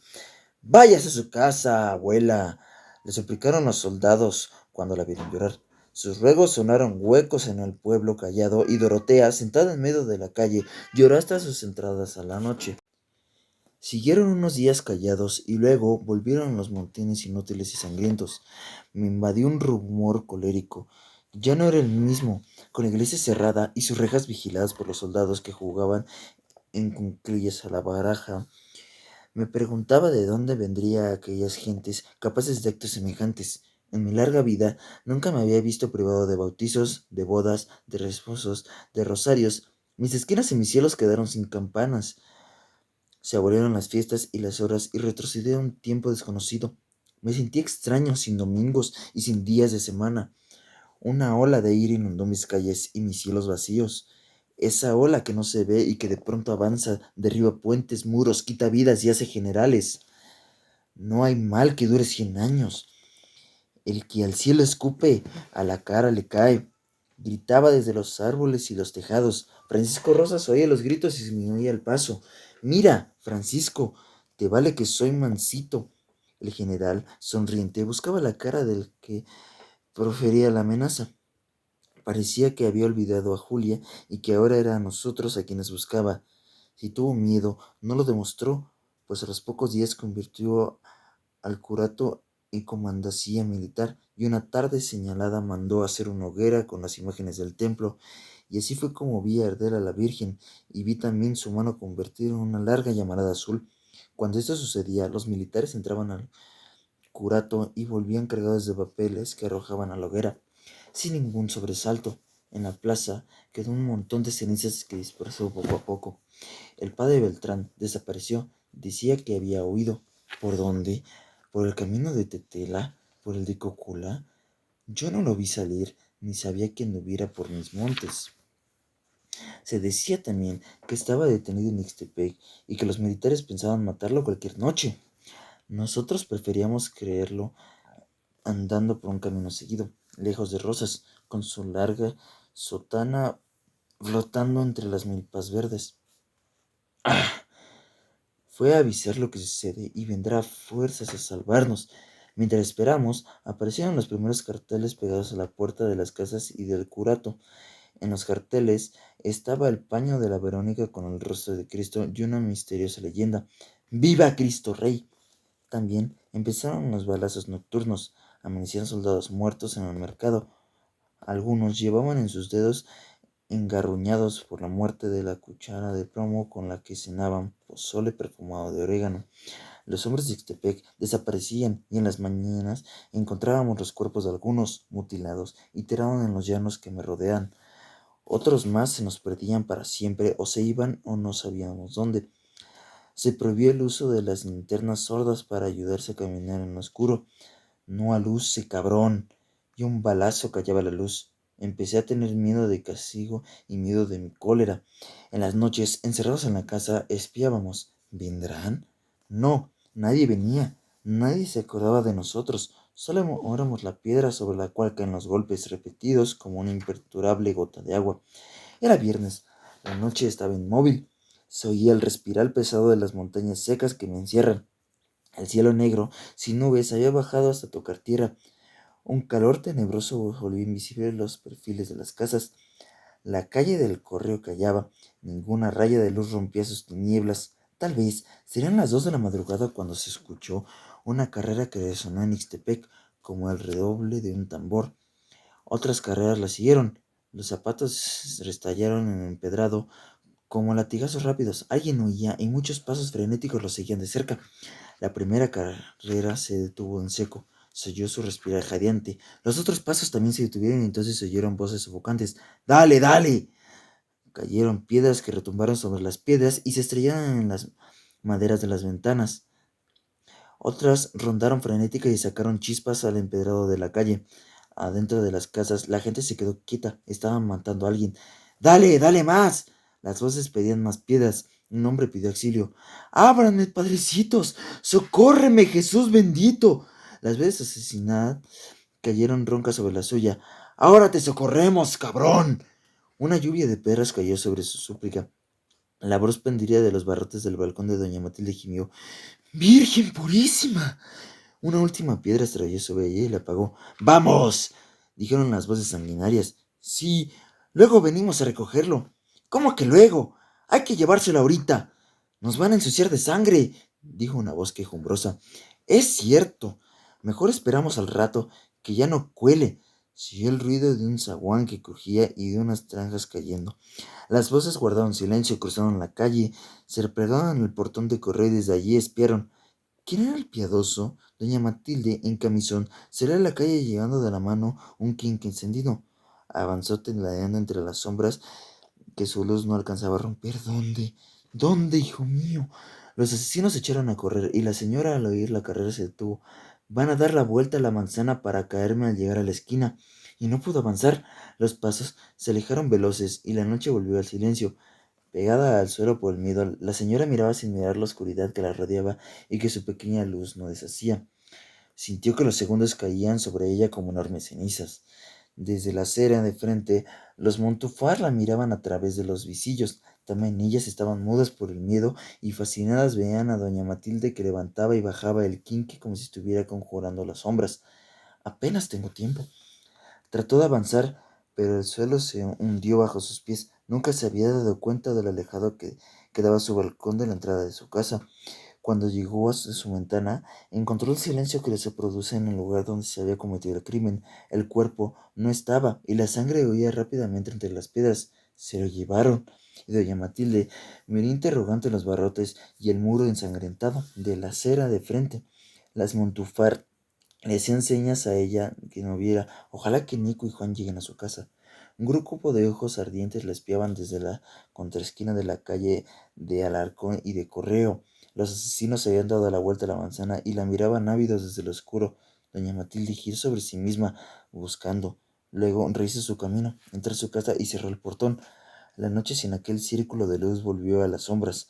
«Váyase a su casa, abuela», le suplicaron los soldados cuando la vieron llorar. Sus ruegos sonaron huecos en el pueblo callado y Dorotea, sentada en medio de la calle, lloró hasta sus entradas a la noche. Siguieron unos días callados y luego volvieron los motines inútiles y sangrientos. Me invadió un rumor colérico. Ya no era el mismo, con la iglesia cerrada y sus rejas vigiladas por los soldados que jugaban en cuclillas a la baraja. Me preguntaba de dónde vendrían aquellas gentes capaces de actos semejantes. En mi larga vida nunca me había visto privado de bautizos, de bodas, de reposos, de rosarios. Mis esquinas y mis cielos quedaron sin campanas. Se abolieron las fiestas y las horas y retrocedí a un tiempo desconocido. Me sentí extraño, sin domingos y sin días de semana. Una ola de ira inundó mis calles y mis cielos vacíos. Esa ola que no se ve y que de pronto avanza, derriba puentes, muros, quita vidas y hace generales. No hay mal que dure 100 años. El que al cielo escupe, a la cara le cae. Gritaba desde los árboles y los tejados. Francisco Rosas oía los gritos y disminuía el paso. «Mira, Francisco, te vale que soy mansito». El general, sonriente, buscaba la cara del que profería la amenaza. Parecía que había olvidado a Julia y que ahora era a nosotros a quienes buscaba. Si tuvo miedo, no lo demostró, pues a los pocos días convirtió al curato y comandacía militar, y una tarde señalada mandó hacer una hoguera con las imágenes del templo, y así fue como vi arder a la Virgen, y vi también su mano convertir en una larga llamarada azul. Cuando esto sucedía, los militares entraban al curato y volvían cargados de papeles que arrojaban a la hoguera, sin ningún sobresalto. En la plaza quedó un montón de cenizas que dispersó poco a poco. El padre Beltrán desapareció. Decía que había huido. ¿Por dónde? ¿Por el camino de Tetela? ¿Por el de Cocula? Yo no lo vi salir, ni sabía que anduviera por mis montes. Se decía también que estaba detenido en Ixtepec y que los militares pensaban matarlo cualquier noche. Nosotros preferíamos creerlo andando por un camino seguido, lejos de Rosas, con su larga sotana flotando entre las milpas verdes. Fue a avisar lo que sucede y vendrá a fuerzas a salvarnos. Mientras esperamos, aparecieron los primeros carteles pegados a la puerta de las casas y del curato. En los carteles estaba el paño de la Verónica con el rostro de Cristo y una misteriosa leyenda: «¡Viva Cristo Rey!». También empezaron los balazos nocturnos. Amanecían soldados muertos en el mercado. Algunos llevaban en sus dedos, engarruñados por la muerte, de la cuchara de plomo con la que cenaban pozole perfumado de orégano. Los hombres de Ixtepec desaparecían y en las mañanas encontrábamos los cuerpos de algunos mutilados y tirados en los llanos que me rodean. Otros más se nos perdían para siempre o se iban o no sabíamos dónde. Se prohibió el uso de las linternas sordas para ayudarse a caminar en lo oscuro. «No aluce, cabrón». Y un balazo callaba la luz. Empecé a tener miedo de castigo y miedo de mi cólera. En las noches, encerrados en la casa, espiábamos. ¿Vendrán? No, nadie venía. Nadie se acordaba de nosotros. Solo éramos la piedra sobre la cual caen los golpes repetidos como una imperturbable gota de agua. Era viernes. La noche estaba inmóvil. Se oía el respirar pesado de las montañas secas que me encierran. El cielo negro, sin nubes, había bajado hasta tocar tierra. Un calor tenebroso volvió invisibles los perfiles de las casas. La calle del correo callaba. Ninguna raya de luz rompía sus tinieblas. Tal vez serían las 2 de la madrugada cuando se escuchó una carrera que resonó en Ixtepec como el redoble de un tambor. Otras carreras la siguieron. Los zapatos restallaron en el empedrado como latigazos rápidos. Alguien huía y muchos pasos frenéticos lo seguían de cerca. La primera carrera se detuvo en seco. Se oyó su respirar jadeante. Los otros pasos también se detuvieron y entonces se oyeron voces sofocantes. «¡Dale, dale!». Cayeron piedras que retumbaron sobre las piedras y se estrellaron en las maderas de las ventanas. Otras rondaron frenéticas y sacaron chispas al empedrado de la calle. Adentro de las casas, la gente se quedó quieta. Estaban matando a alguien. ¡Dale, dale más! Las voces pedían más piedras. Un hombre pidió auxilio. ¡Ábranme, padrecitos! ¡Socórreme, Jesús bendito! Las veces asesinadas cayeron roncas sobre la suya. ¡Ahora te socorremos, cabrón! Una lluvia de perras cayó sobre su súplica. La voz pendía de los barrotes del balcón de doña Matilde gimió. ¡Virgen purísima! Una última piedra estrelló sobre ella y la apagó. ¡Vamos! Dijeron las voces sanguinarias. Sí, luego venimos a recogerlo. ¿Cómo que luego? Hay que llevárselo ahorita. Nos van a ensuciar de sangre, dijo una voz quejumbrosa. Es cierto. Mejor esperamos al rato, que ya no cuele. Se oyó el ruido de un zaguán que crujía y de unas tranjas cayendo. Las voces guardaron silencio, cruzaron la calle, se replegaron en el portón de correo y desde allí espiaron. ¿Quién era el piadoso? Doña Matilde, en camisón, salió a la calle llevando de la mano un quinqué encendido. Avanzó tembleando entre las sombras que su luz no alcanzaba a romper. ¿Dónde? ¿Dónde, hijo mío? Los asesinos se echaron a correr y la señora al oír la carrera se detuvo. Van a dar la vuelta a la manzana para caerme al llegar a la esquina. Y no pudo avanzar. Los pasos se alejaron veloces y la noche volvió al silencio. Pegada al suelo por el miedo, la señora miraba sin mirar la oscuridad que la rodeaba y que su pequeña luz no deshacía. Sintió que los segundos caían sobre ella como enormes cenizas. Desde la acera de frente, los Montufar la miraban a través de los visillos. También ellas estaban mudas por el miedo y fascinadas veían a doña Matilde que levantaba y bajaba el quinqué como si estuviera conjurando las sombras. Apenas tengo tiempo. Trató de avanzar, pero el suelo se hundió bajo sus pies. Nunca se había dado cuenta de lo alejado que quedaba su balcón de la entrada de su casa. Cuando llegó a su ventana, encontró el silencio que se produce en el lugar donde se había cometido el crimen. El cuerpo no estaba y la sangre huía rápidamente entre las piedras. Se lo llevaron. Y doña Matilde miró interrogante los barrotes y el muro ensangrentado de la acera de frente. Las Montufar le hacían señas a ella que no viera. Ojalá que Nico y Juan lleguen a su casa. Un grupo de ojos ardientes la espiaban desde la contraesquina de la calle de Alarcón y de Correo. Los asesinos se habían dado la vuelta a la manzana y la miraban ávidos desde lo oscuro. Doña Matilde giró sobre sí misma, buscando. Luego rehizo su camino, entró a su casa y cerró el portón. La noche sin aquel círculo de luz volvió a las sombras.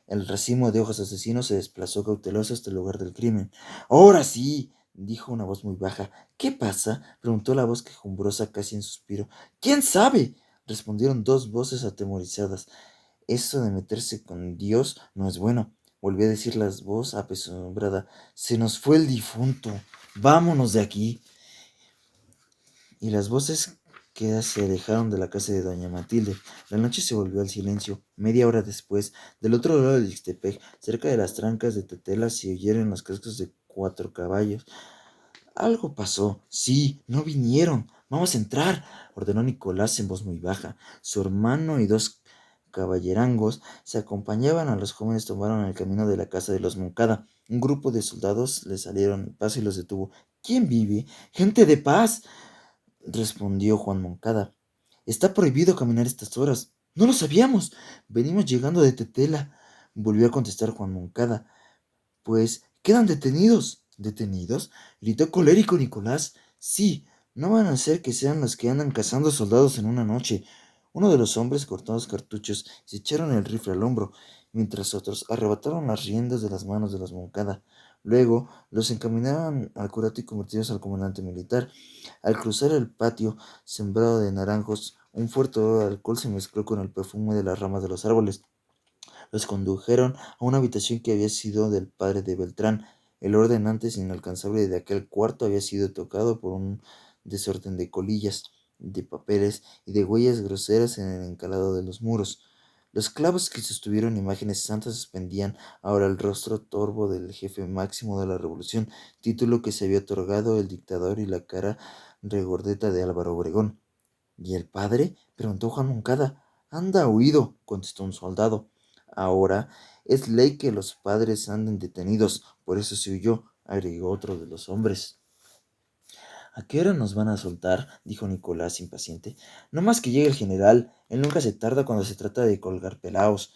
El racimo de ojos asesinos se desplazó cauteloso hasta el lugar del crimen. ¡Ahora sí! Dijo una voz muy baja. ¿Qué pasa? Preguntó la voz quejumbrosa casi en suspiro. ¿Quién sabe? Respondieron dos voces atemorizadas. Eso de meterse con Dios no es bueno. Volvió a decir la voz apesumbrada. Se nos fue el difunto. Vámonos de aquí. Y las voces que se alejaron de la casa de doña Matilde. La noche se volvió al silencio. Media hora después, del otro lado del Ixtepec, cerca de las trancas de Tetela, se oyeron los cascos de 4 caballos. Algo pasó. Sí, no vinieron. Vamos a entrar, ordenó Nicolás en voz muy baja. Su hermano y dos caballerangos se acompañaban a los jóvenes, tomaron el camino de la casa de los Moncada. Un grupo de soldados les salieron al paso y los detuvo. ¿Quién vive? Gente de paz, respondió Juan Moncada. Está prohibido caminar estas horas. No lo sabíamos. Venimos llegando de Tetela, volvió a contestar Juan Moncada. Pues quedan detenidos. ¿Detenidos? Gritó colérico Nicolás. Sí, no van a ser que sean los que andan cazando soldados en una noche. Uno de los hombres cortó los cartuchos y se echaron el rifle al hombro, mientras otros arrebataron las riendas de las manos de los Moncada. Luego los encaminaron al curato y convertidos al comandante militar. Al cruzar el patio sembrado de naranjos, un fuerte olor de alcohol se mezcló con el perfume de las ramas de los árboles. Los condujeron a una habitación que había sido del padre de Beltrán. El orden antes inalcanzable de aquel cuarto había sido tocado por un desorden de colillas, de papeles y de huellas groseras en el encalado de los muros. Los clavos que sostuvieron imágenes santas suspendían ahora el rostro torvo del jefe máximo de la revolución, título que se había otorgado el dictador, y la cara regordeta de Álvaro Obregón. ¿Y el padre? Preguntó Juan Moncada. Anda huido, contestó un soldado. Ahora es ley que los padres anden detenidos, por eso se huyó, agregó otro de los hombres. ¿A qué hora nos van a soltar? Dijo Nicolás impaciente. No más que llegue el general. Él nunca se tarda cuando se trata de colgar pelaos.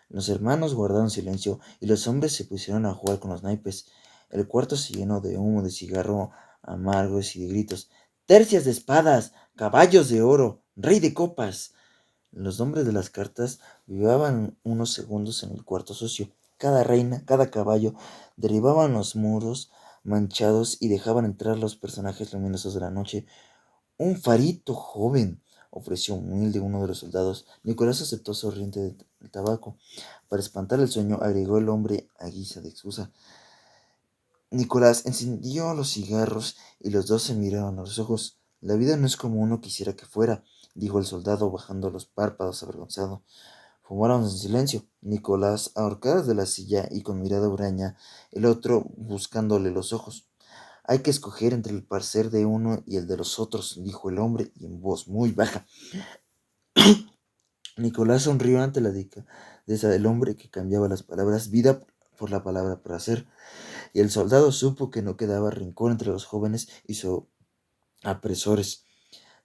Los hermanos guardaron silencio y los hombres se pusieron a jugar con los naipes. El cuarto se llenó de humo de cigarro amargos y de gritos. tercias de espadas, caballos de oro, rey de copas. Los nombres de las cartas vibraban unos segundos en el cuarto sucio. Cada reina, cada caballo, derribaban los muros manchados y dejaban entrar los personajes luminosos de la noche. Un farito joven, ofreció humilde uno de los soldados. Nicolás aceptó sonriente el tabaco. Para espantar el sueño, agregó el hombre a guisa de excusa. Nicolás encendió los cigarros y los dos se miraron a los ojos. La vida no es como uno quisiera que fuera, dijo el soldado bajando los párpados avergonzado. Fumaron en silencio, Nicolás ahorcadas de la silla y con mirada huraña, el otro buscándole los ojos. Hay que escoger entre el parecer de uno y el de los otros, dijo el hombre, y en voz muy baja. Nicolás sonrió ante la delicadeza del hombre que cambiaba las palabras vida por la palabra placer, y el soldado supo que no quedaba rencor entre los jóvenes y sus apresores.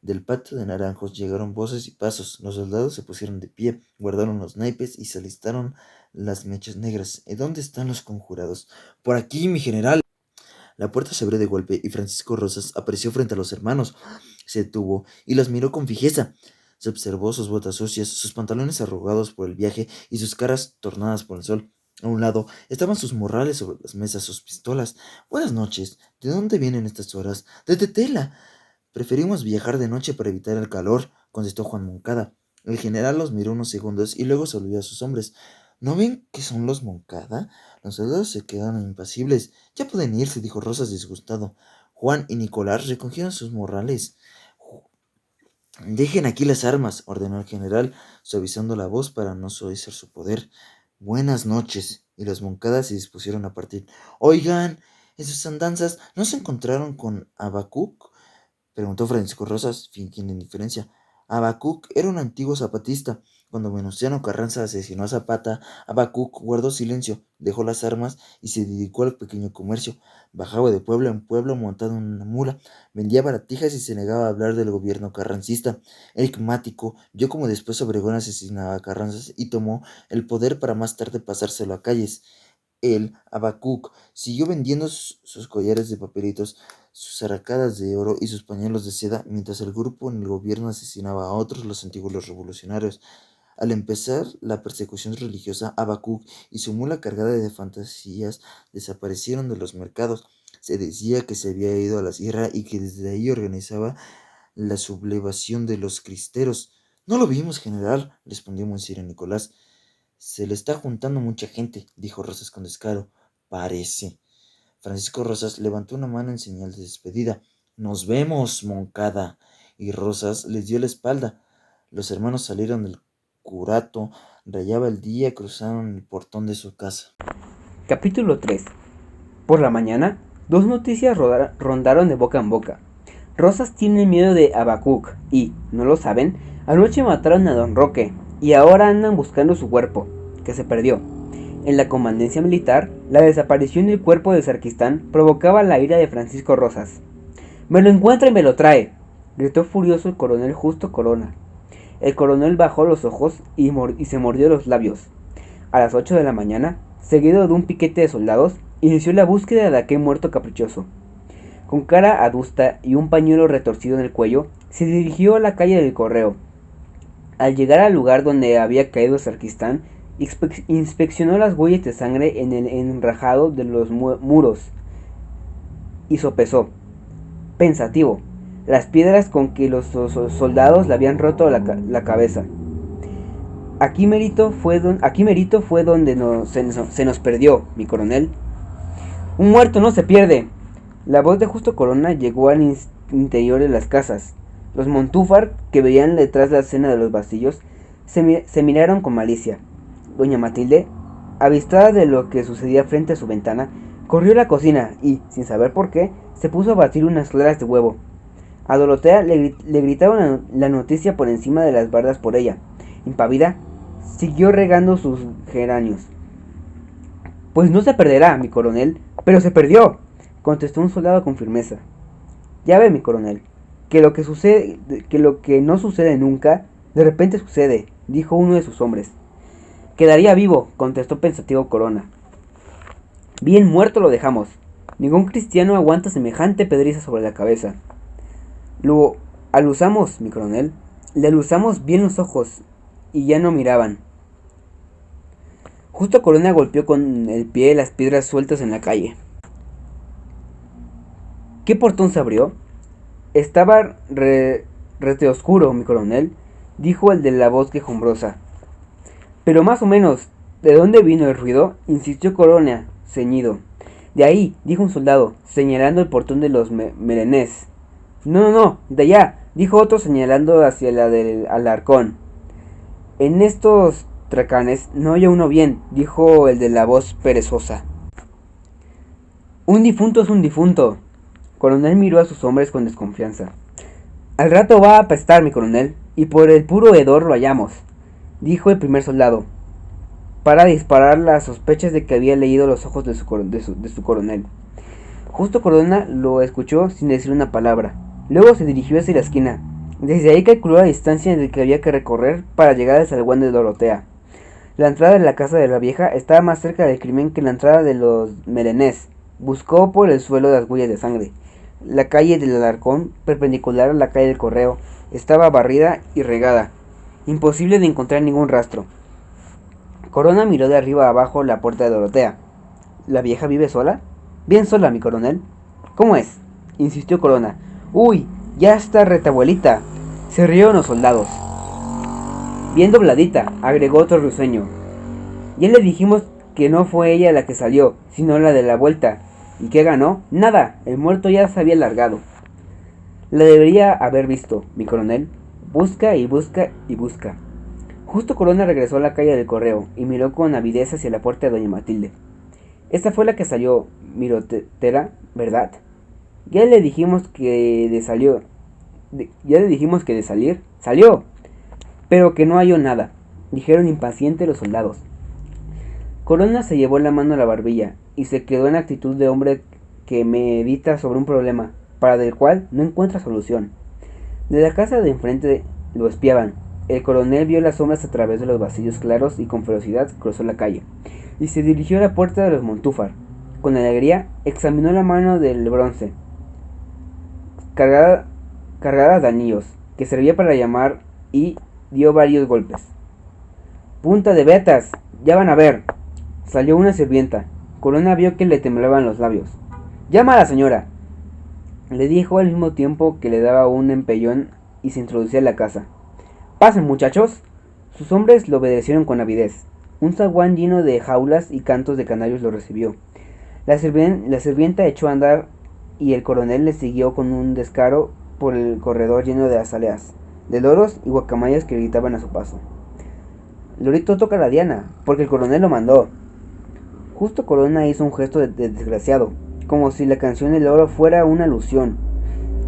Del patio de naranjos llegaron voces y pasos. Los soldados se pusieron de pie, guardaron los naipes y se alistaron las mechas negras. ¿Y dónde están los conjurados? Por aquí, mi general. La puerta se abrió de golpe y Francisco Rosas apareció frente a los hermanos. Se detuvo y los miró con fijeza. Se observó sus botas sucias, sus pantalones arrugados por el viaje y sus caras tornadas por el sol. A un lado estaban sus morrales sobre las mesas, sus pistolas. Buenas noches. ¿De dónde vienen estas horas? Desde Tela. Preferimos viajar de noche para evitar el calor, contestó Juan Moncada. El general los miró unos segundos y luego se volvió a sus hombres. ¿No ven que son los Moncada? Los soldados se quedaron impasibles. Ya pueden irse, dijo Rosas disgustado. Juan y Nicolás recogieron sus morrales. Dejen aquí las armas, ordenó el general, suavizando la voz para no suavizar su poder. Buenas noches. Y los Moncada se dispusieron a partir. Oigan, en sus andanzas, ¿no se encontraron con Habacuc? Preguntó Francisco Rosas, fingiendo indiferencia. Habacuc era un antiguo zapatista. Cuando Venustiano Carranza asesinó a Zapata, Habacuc guardó silencio, dejó las armas y se dedicó al pequeño comercio. Bajaba de pueblo en pueblo montado en una mula, vendía baratijas y se negaba a hablar del gobierno carrancista. Enigmático, vio como después Obregón asesinaba a Carranza y tomó el poder para más tarde pasárselo a Calles. Él, Habacuc, siguió vendiendo sus collares de papelitos, sus arracadas de oro y sus pañuelos de seda, mientras el grupo en el gobierno asesinaba a otros, los antiguos revolucionarios. Al empezar la persecución religiosa, Habacuc y su mula cargada de fantasías desaparecieron de los mercados. Se decía que se había ido a la sierra y que desde ahí organizaba la sublevación de los cristeros. No lo vimos, general, respondió Monsieur Nicolás. Se le está juntando mucha gente, dijo Rosas con descaro. Parece. Francisco Rosas levantó una mano en señal de despedida. Nos vemos, Moncada. Y Rosas les dio la espalda. Los hermanos salieron del curato. Rayaba el día, cruzaron el portón de su casa. Capítulo 3. Por la mañana, dos noticias rondaron de boca en boca. Rosas tiene miedo de Habacuc y, ¿no lo saben? Anoche mataron a Don Roque y ahora andan buscando su cuerpo, que se perdió. En la comandancia militar, la desaparición del cuerpo de Sarquistán provocaba la ira de Francisco Rosas. «¡Me lo encuentra y me lo trae!», gritó furioso el coronel Justo Corona. El coronel bajó los ojos y se mordió los labios. A las 8 de la mañana, seguido de un piquete de soldados, inició la búsqueda de aquel muerto caprichoso. Con cara adusta y un pañuelo retorcido en el cuello, se dirigió a la calle del Correo. Al llegar al lugar donde había caído Sarquistán, inspeccionó las huellas de sangre en el enrajado de los muros y sopesó, pensativo, las piedras con que los soldados le habían roto la cabeza. Aquí merito fue donde se nos perdió, mi coronel. Un muerto no se pierde. La voz de Justo Corona llegó al interior de las casas. Los Montúfar, que veían detrás de la escena de los vasillos, se miraron con malicia. Doña Matilde, avistada de lo que sucedía frente a su ventana, corrió a la cocina y, sin saber por qué, se puso a batir unas claras de huevo. A Dorotea le gritaron la noticia por encima de las bardas por ella. Impávida, siguió regando sus geranios. Pues no se perderá, mi coronel. Pero se perdió, contestó un soldado con firmeza. Ya ve, mi coronel, que lo que no sucede nunca, de repente sucede, dijo uno de sus hombres. Quedaría vivo, contestó pensativo Corona. Bien muerto lo dejamos. Ningún cristiano aguanta semejante pedriza sobre la cabeza. Lo alusamos, mi coronel. Le alusamos bien los ojos y ya no miraban. Justo Corona golpeó con el pie las piedras sueltas en la calle. ¿Qué portón se abrió? Estaba rete oscuro, mi coronel, dijo el de la voz quejumbrosa. Pero más o menos, ¿de dónde vino el ruido? Insistió Corona, ceñido. De ahí, dijo un soldado, señalando el portón de los melenés. No, de allá, dijo otro señalando hacia la del Alarcón. En estos tracanes no oye uno bien, dijo el de la voz perezosa. Un difunto es un difunto. Coronel miró a sus hombres con desconfianza. Al rato va a apestar, mi coronel, y por el puro hedor lo hallamos, dijo el primer soldado, para disparar las sospechas de que había leído los ojos de su coronel. Justo Corona lo escuchó sin decir una palabra. Luego se dirigió hacia la esquina. Desde ahí calculó la distancia de que había que recorrer para llegar al zaguán de Dorotea. La entrada de la casa de la vieja estaba más cerca del crimen que la entrada de los melenés. Buscó por el suelo las huellas de sangre. La calle del Alarcón, perpendicular a la calle del Correo, estaba barrida y regada. Imposible de encontrar ningún rastro. Corona miró de arriba a abajo la puerta de Dorotea. ¿La vieja vive sola? Bien sola, mi coronel. ¿Cómo es? Insistió Corona. Uy, ya está retabuelita. Se rieron los soldados. Bien dobladita, agregó otro risueño. Ya le dijimos que no fue ella la que salió, sino la de la vuelta. ¿Y qué ganó? Nada, el muerto ya se había largado. La debería haber visto, mi coronel. Busca y busca y busca. Justo Corona regresó a la calle del Correo y miró con avidez hacia la puerta de doña Matilde. Esta fue la que salió, mirotera, ¿verdad? Ya le dijimos que de salir. ¡Salió! Pero que no halló nada, dijeron impacientes los soldados. Corona se llevó la mano a la barbilla y se quedó en actitud de hombre que medita sobre un problema para el cual no encuentra solución. De la casa de enfrente lo espiaban. El coronel vio las sombras a través de los vasillos claros y con ferocidad cruzó la calle y se dirigió a la puerta de los Montúfar. Con alegría examinó la mano del bronce, cargada de anillos, que servía para llamar, y dio varios golpes. ¡Punta de vetas! ¡Ya van a ver! Salió una sirvienta. Corona vio que le temblaban los labios. ¡Llama a la señora!, le dijo al mismo tiempo que le daba un empellón y se introducía en la casa. ¡Pasen, muchachos! Sus hombres lo obedecieron con avidez. Un zaguán lleno de jaulas y cantos de canarios lo recibió. La sirvienta echó a andar y el coronel le siguió con un descaro por el corredor lleno de azaleas, de loros y guacamayas que gritaban a su paso. Lorito, toca la diana, porque el coronel lo mandó. Justo Corona hizo un gesto de desgraciado, como si la canción del loro fuera una alusión.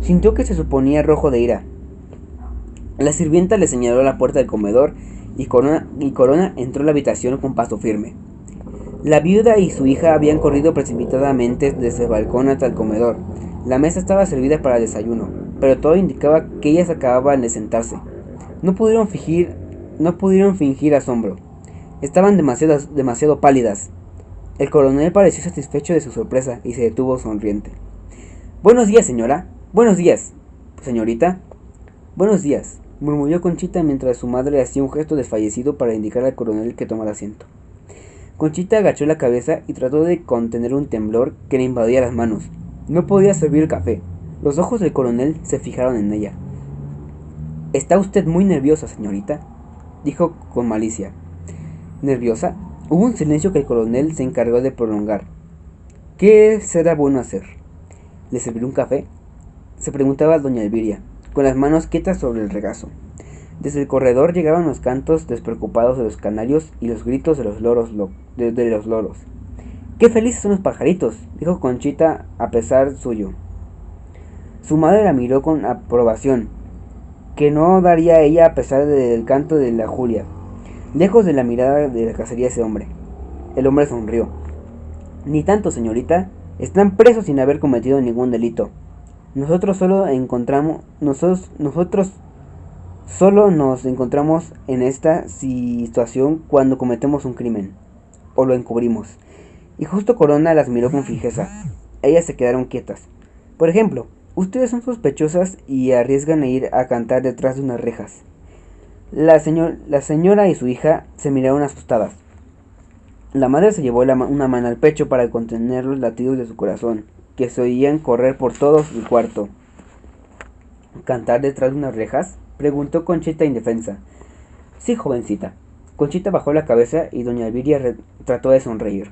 Sintió que se suponía rojo de ira. La sirvienta le señaló la puerta del comedor y Corona entró a la habitación con paso firme. La viuda y su hija habían corrido precipitadamente desde el balcón hasta el comedor. La mesa estaba servida para el desayuno, pero todo indicaba que ellas acababan de sentarse. No pudieron fingir asombro. Estaban demasiado pálidas. El coronel pareció satisfecho de su sorpresa y se detuvo sonriente. Buenos días, señora. Buenos días, señorita. Buenos días, murmuró Conchita mientras su madre hacía un gesto desfallecido para indicar al coronel que tomara asiento. Conchita agachó la cabeza y trató de contener un temblor que le invadía las manos. No podía servir el café. Los ojos del coronel se fijaron en ella. «Está usted muy nerviosa, señorita», dijo con malicia. ¿Nerviosa? Hubo un silencio que el coronel se encargó de prolongar. ¿Qué será bueno hacer? ¿Le serviré un café?, se preguntaba doña Elviria, con las manos quietas sobre el regazo. Desde el corredor llegaban los cantos despreocupados de los canarios y los gritos de los loros. ¡Qué felices son los pajaritos!, dijo Conchita a pesar suyo. Su madre la miró con aprobación, que no daría ella a pesar del canto de la Julia. Lejos de la mirada de la cacería ese hombre. El hombre sonrió. Ni tanto, señorita. Están presos sin haber cometido ningún delito. Nosotros solo nos encontramos en esta situación cuando cometemos un crimen, o lo encubrimos. Y justo Corona las miró con fijeza. Ellas se quedaron quietas. Por ejemplo, Ustedes son sospechosas y arriesgan a ir a cantar detrás de unas rejas. La señora y su hija se miraron asustadas. La madre se llevó una mano al pecho para contener los latidos de su corazón, que se oían correr por todo el cuarto. ¿Cantar detrás de unas rejas?, preguntó Conchita indefensa. Sí, jovencita. Conchita bajó la cabeza y doña Elviria trató de sonreír.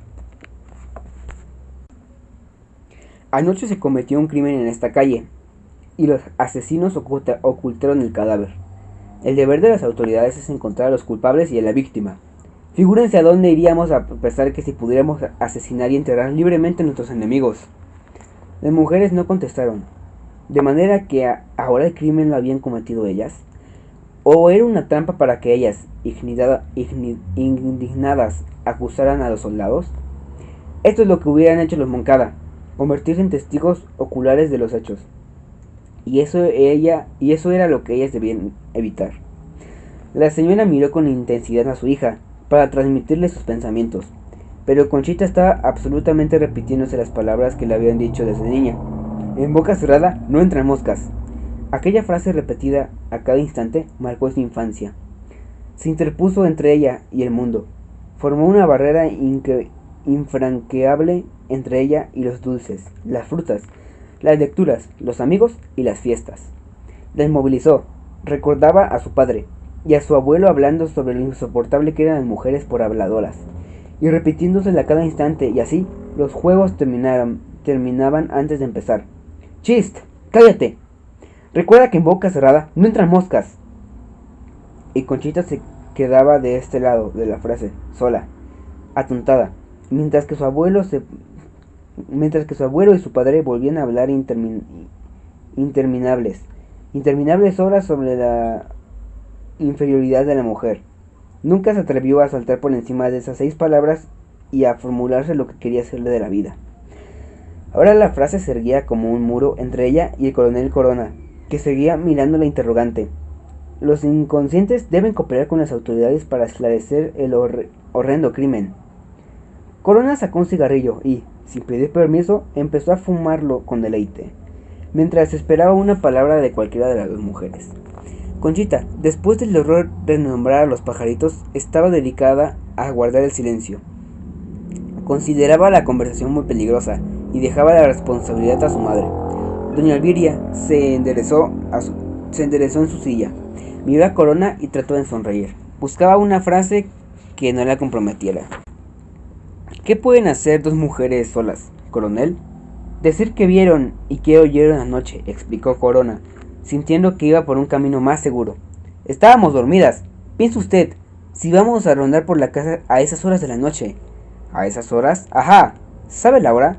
Anoche se cometió un crimen en esta calle, y los asesinos ocultaron el cadáver. El deber de las autoridades es encontrar a los culpables y a la víctima. Figúrense a dónde iríamos a pesar que si pudiéramos asesinar y enterrar libremente a nuestros enemigos. Las mujeres no contestaron, de manera que ahora el crimen lo habían cometido ellas, o era una trampa para que ellas, indignadas, acusaran a los soldados. Esto es lo que hubieran hecho los Moncada, convertirse en testigos oculares de los hechos. Y eso era lo que ellas debían evitar. La señora miró con intensidad a su hija para transmitirle sus pensamientos, pero Conchita estaba absolutamente repitiéndose las palabras que le habían dicho desde niña. En boca cerrada no entran moscas. Aquella frase repetida a cada instante marcó su infancia. Se interpuso entre ella y el mundo. Formó una barrera infranqueable entre ella y los dulces, las frutas, las lecturas, los amigos y las fiestas. La inmovilizó. Recordaba a su padre y a su abuelo hablando sobre lo insoportable que eran las mujeres por habladoras, y repitiéndose a cada instante, y así los juegos terminaban antes de empezar. ¡Chist! ¡Cállate! Recuerda que en boca cerrada no entran moscas. Y Conchita se quedaba de este lado de la frase, sola, atontada, mientras que su abuelo y su padre volvían a hablar interminables horas sobre la inferioridad de la mujer. Nunca se atrevió a saltar por encima de esas 6 palabras y a formularse lo que quería hacerle de la vida. Ahora la frase se erguía como un muro entre ella y el coronel Corona, que seguía mirando la interrogante. Los inconscientes deben cooperar con las autoridades para esclarecer el horrendo crimen. Corona sacó un cigarrillo y, sin pedir permiso, empezó a fumarlo con deleite, mientras esperaba una palabra de cualquiera de las 2 mujeres. Conchita, después del horror de nombrar a los pajaritos, estaba dedicada a guardar el silencio. Consideraba la conversación muy peligrosa y dejaba la responsabilidad a su madre. Doña Elviria se enderezó en su silla, miró a Corona y trató de sonreír. Buscaba una frase que no la comprometiera. ¿Qué pueden hacer 2 mujeres solas, coronel? Decir que vieron y que oyeron anoche, explicó Corona, sintiendo que iba por un camino más seguro. Estábamos dormidas. Piensa usted, si vamos a rondar por la casa a esas horas de la noche. ¿A esas horas? Ajá. ¿Sabe la hora?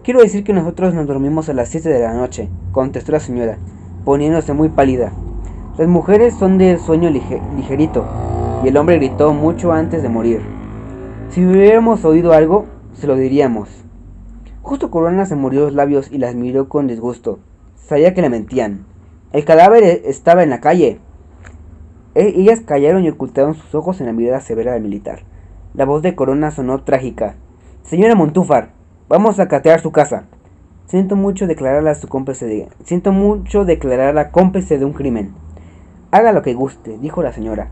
Quiero decir que nosotros nos dormimos a las 7 de la noche, contestó la señora, poniéndose muy pálida. Las mujeres son de sueño ligerito, y el hombre gritó mucho antes de morir. Si hubiéramos oído algo, se lo diríamos. Justo Corona se mordió los labios y las miró con disgusto. Sabía que le mentían. El cadáver estaba en la calle. Ellas callaron y ocultaron sus ojos en la mirada severa del militar. La voz de Corona sonó trágica. Señora Montúfar, vamos a catear su casa. Siento mucho declararla cómplice de un crimen. Haga lo que guste, dijo la señora.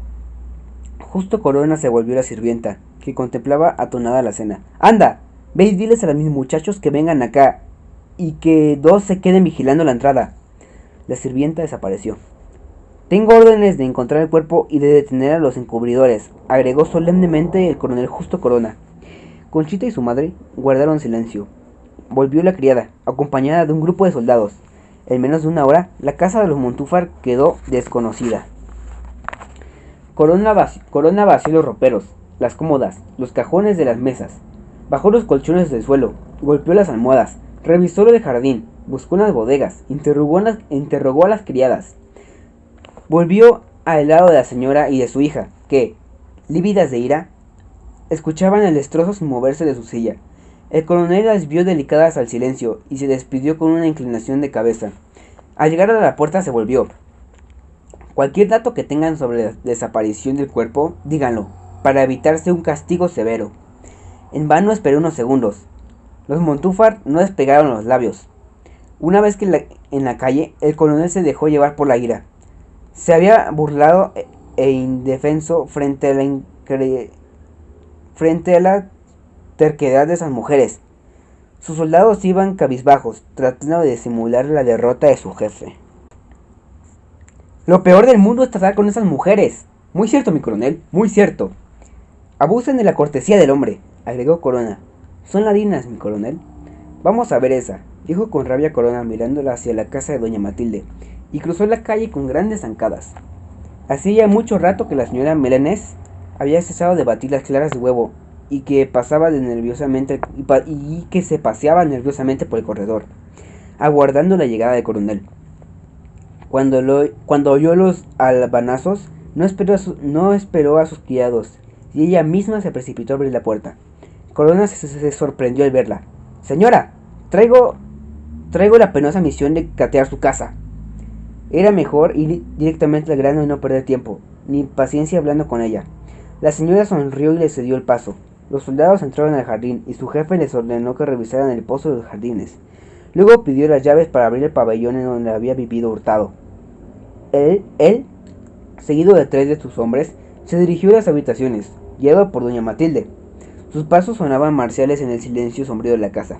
Justo Corona se volvió la sirvienta, que contemplaba atonada la cena. Anda, ve y diles a mis muchachos que vengan acá, y que 2 se queden vigilando la entrada. La sirvienta desapareció. Tengo órdenes de encontrar el cuerpo y de detener a los encubridores, agregó solemnemente el coronel Justo Corona. Conchita y su madre guardaron silencio. Volvió la criada, acompañada de un grupo de soldados. En menos de una hora, la casa de los Montúfar quedó desconocida. Corona vació los roperos, las cómodas, los cajones de las mesas. Bajó los colchones del suelo, golpeó las almohadas, revisó lo del jardín, buscó en las bodegas, interrogó a las criadas. Volvió al lado de la señora y de su hija, que, lívidas de ira, escuchaban el destrozo sin moverse de su silla. El coronel las vio delicadas al silencio y se despidió con una inclinación de cabeza. Al llegar a la puerta se volvió. Cualquier dato que tengan sobre la desaparición del cuerpo, díganlo, para evitarse un castigo severo. En vano esperé unos segundos. Los Montúfar no despegaron los labios. Una vez que en la calle, el coronel se dejó llevar por la ira. Se había burlado indefenso frente a la terquedad de esas mujeres. Sus soldados iban cabizbajos, tratando de disimular la derrota de su jefe. Lo peor del mundo es tratar con esas mujeres. Muy cierto, mi coronel, muy cierto. Abusan de la cortesía del hombre, agregó Corona. Son ladinas, mi coronel. Vamos a ver esa, dijo con rabia Corona mirándola hacia la casa de doña Matilde, y cruzó la calle con grandes zancadas. Hacía mucho rato que la señora Melanés había cesado de batir las claras de huevo y que se paseaba nerviosamente por el corredor, aguardando la llegada del coronel. Cuando oyó los albanazos, no esperó a sus criados, y ella misma se precipitó a abrir la puerta. Corona se sorprendió al verla. Señora, traigo la penosa misión de catear su casa. Era mejor ir directamente al grano y no perder tiempo, ni paciencia hablando con ella. La señora sonrió y le cedió el paso. Los soldados entraron al jardín y su jefe les ordenó que revisaran el pozo de los jardines. Luego pidió las llaves para abrir el pabellón en donde había vivido Hurtado. Él, seguido de 3 de sus hombres, se dirigió a las habitaciones, guiado por doña Matilde. Sus pasos sonaban marciales en el silencio sombrío de la casa.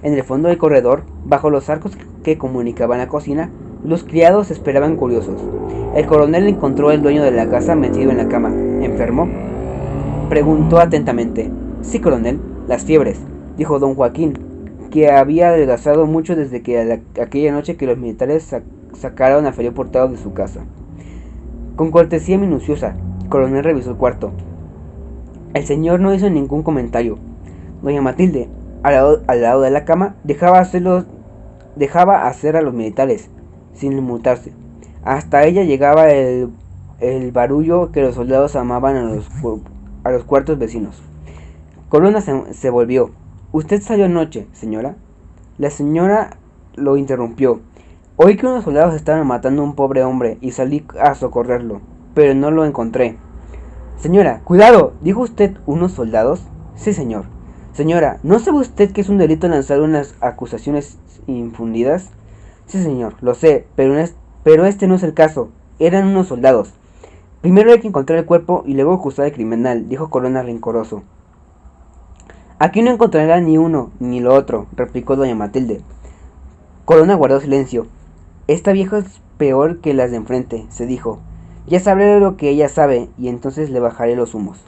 En el fondo del corredor, bajo los arcos que comunicaban la cocina, los criados esperaban curiosos. El coronel encontró al dueño de la casa metido en la cama. ¿Enfermo?, preguntó atentamente. Sí, coronel, las fiebres, dijo don Joaquín, que había adelgazado mucho desde que aquella noche que los militares sacaron a Felipe Hurtado de su casa. Con cortesía minuciosa, el coronel revisó el cuarto. El señor no hizo ningún comentario. Doña Matilde, al lado de la cama, dejaba hacer a los militares, sin inmutarse. Hasta ella llegaba el barullo que los soldados amaban a los cuartos vecinos. Corona se volvió. ¿Usted salió anoche, señora? La señora lo interrumpió. Oí que unos soldados estaban matando a un pobre hombre y salí a socorrerlo, pero no lo encontré. Señora, cuidado, ¿dijo usted unos soldados? Sí, señor. Señora, ¿no sabe usted que es un delito lanzar unas acusaciones infundidas? Sí, señor, lo sé, pero este no es el caso. Eran unos soldados. Primero hay que encontrar el cuerpo y luego acusar al criminal, dijo Corona rencoroso. Aquí no encontrará ni uno ni lo otro, replicó doña Matilde. Corona guardó silencio. Esta vieja es peor que las de enfrente, se dijo. Ya sabré lo que ella sabe y entonces le bajaré los humos.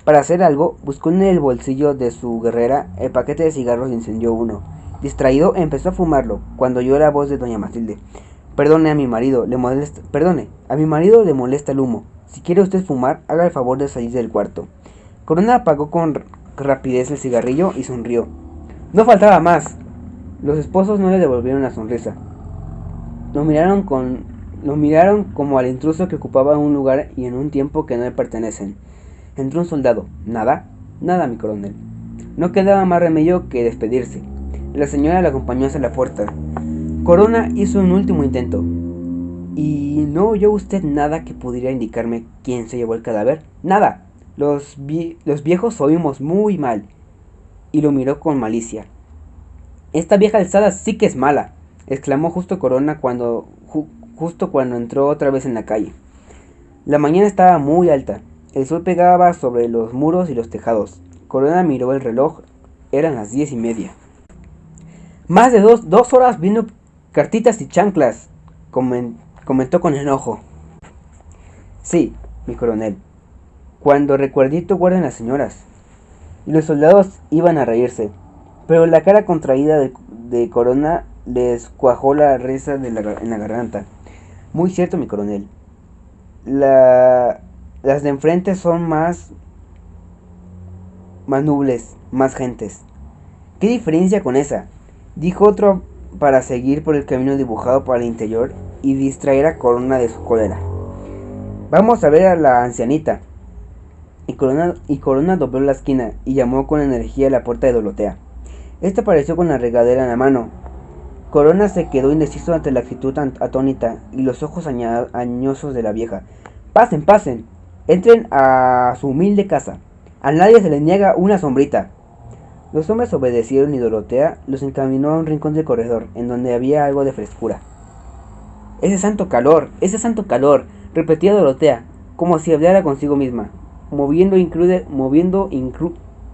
Para hacer algo, buscó en el bolsillo de su guerrera el paquete de cigarros y encendió uno. Distraído, empezó a fumarlo, cuando oyó la voz de doña Matilde. Perdone, a mi marido le molesta el humo. Si quiere usted fumar, haga el favor de salir del cuarto. Corona apagó con rapidez el cigarrillo y sonrió. No faltaba más. Los esposos no le devolvieron la sonrisa. Lo miraron como al intruso que ocupaba un lugar y en un tiempo que no le pertenecen. Entró un soldado. ¿Nada? Nada, mi coronel. No quedaba más remedio que despedirse. La señora le acompañó hacia la puerta. Corona hizo un último intento. ¿Y no oyó usted nada que pudiera indicarme quién se llevó el cadáver? Nada. Los viejos oímos muy mal. Y lo miró con malicia. Esta vieja alzada sí que es mala, exclamó Corona justo cuando entró otra vez en la calle. La mañana estaba muy alta. El sol pegaba sobre los muros y los tejados. Corona miró el reloj. Eran las 10:30. Más de dos horas viendo cartitas y chanclas, comentó con enojo. Sí, mi coronel. Cuando recuerdito guarden las señoras. Y los soldados iban a reírse, pero la cara contraída de Corona les cuajó la risa en la garganta. Muy cierto, mi coronel. Las de enfrente son más nobles, más gentes. ¿Qué diferencia con esa?, dijo otro para seguir por el camino dibujado para el interior y distraer a Corona de su cólera. Vamos a ver a la ancianita. Y Corona dobló la esquina y llamó con energía a la puerta de Dorotea. Esta apareció con la regadera en la mano. Corona se quedó indeciso ante la actitud atónita y los ojos añosos de la vieja. Pasen, entren a su humilde casa. A nadie se le niega una sombrita. Los hombres obedecieron y Dorotea los encaminó a un rincón del corredor, en donde había algo de frescura. ¡Ese santo calor! ¡Ese santo calor! Repetía Dorotea, como si hablara consigo misma, moviendo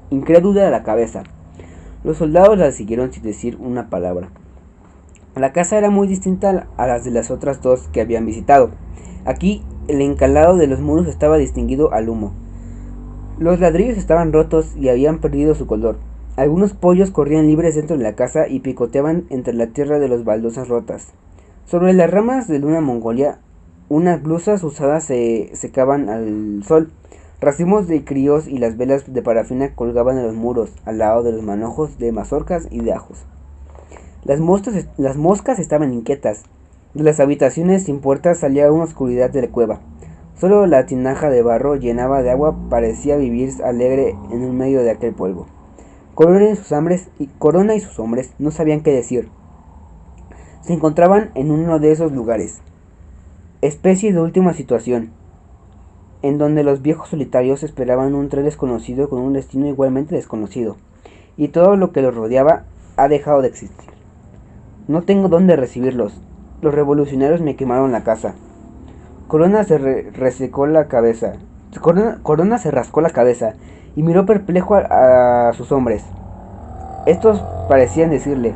incrédula la cabeza. Los soldados la siguieron sin decir una palabra. La casa era muy distinta a las de las otras dos que habían visitado. Aquí el encalado de los muros estaba distinguido al humo. Los ladrillos estaban rotos y habían perdido su color. Algunos pollos corrían libres dentro de la casa y picoteaban entre la tierra de las baldosas rotas. Sobre las ramas de una mongolia, unas blusas usadas se secaban al sol. Racimos de críos y las velas de parafina colgaban en los muros, al lado de los manojos de mazorcas y de ajos. Las moscas estaban inquietas. De las habitaciones sin puertas salía una oscuridad de la cueva. Solo la tinaja de barro llenaba de agua parecía vivir alegre en el medio de aquel polvo. Corona y sus hombres no sabían qué decir. Se encontraban en uno de esos lugares, especie de última situación, en donde los viejos solitarios esperaban un tren desconocido con un destino igualmente desconocido, y todo lo que los rodeaba ha dejado de existir. No tengo dónde recibirlos. Los revolucionarios me quemaron la casa. Corona se resecó la cabeza. Corona se rascó la cabeza y miró perplejo a sus hombres. Estos parecían decirle: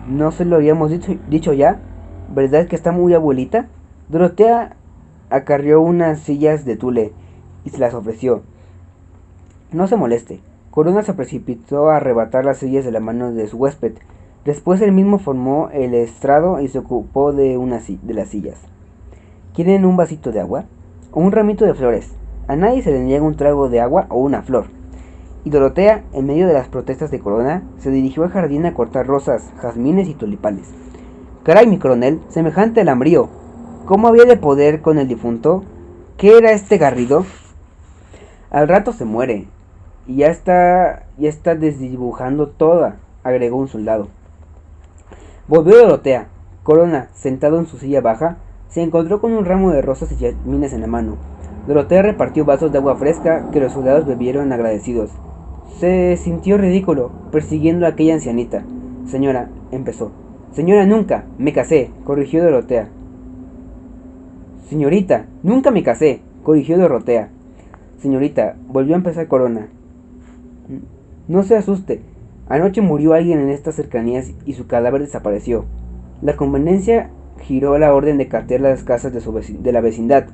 ¿no se lo habíamos dicho ya? ¿Verdad que está muy abuelita? Dorotea acarrió unas sillas de tule y se las ofreció. No se moleste. Corona se precipitó a arrebatar las sillas de la mano de su huésped. Después él mismo formó el estrado y se ocupó de las sillas. ¿Quieren un vasito de agua? ¿O un ramito de flores? A nadie se le niega un trago de agua o una flor. Y Dorotea, en medio de las protestas de Corona, se dirigió al jardín a cortar rosas, jazmines y tulipanes. Caray, mi coronel, semejante al hambrío. ¿Cómo había de poder con el difunto? ¿Qué era este Garrido? Al rato se muere. Y ya está desdibujando toda, agregó un soldado. Volvió Dorotea. Corona, sentado en su silla baja, se encontró con un ramo de rosas y jazmines en la mano. Dorotea repartió vasos de agua fresca que los soldados bebieron agradecidos. Se sintió ridículo, persiguiendo a aquella ancianita. Señora, empezó. Señora, nunca me casé, corrigió Dorotea. Señorita, nunca me casé, corrigió Dorotea. Señorita, volvió a empezar Corona. No se asuste. Anoche murió alguien en estas cercanías y su cadáver desapareció. La conveniencia giró la orden de catear las casas de la vecindad,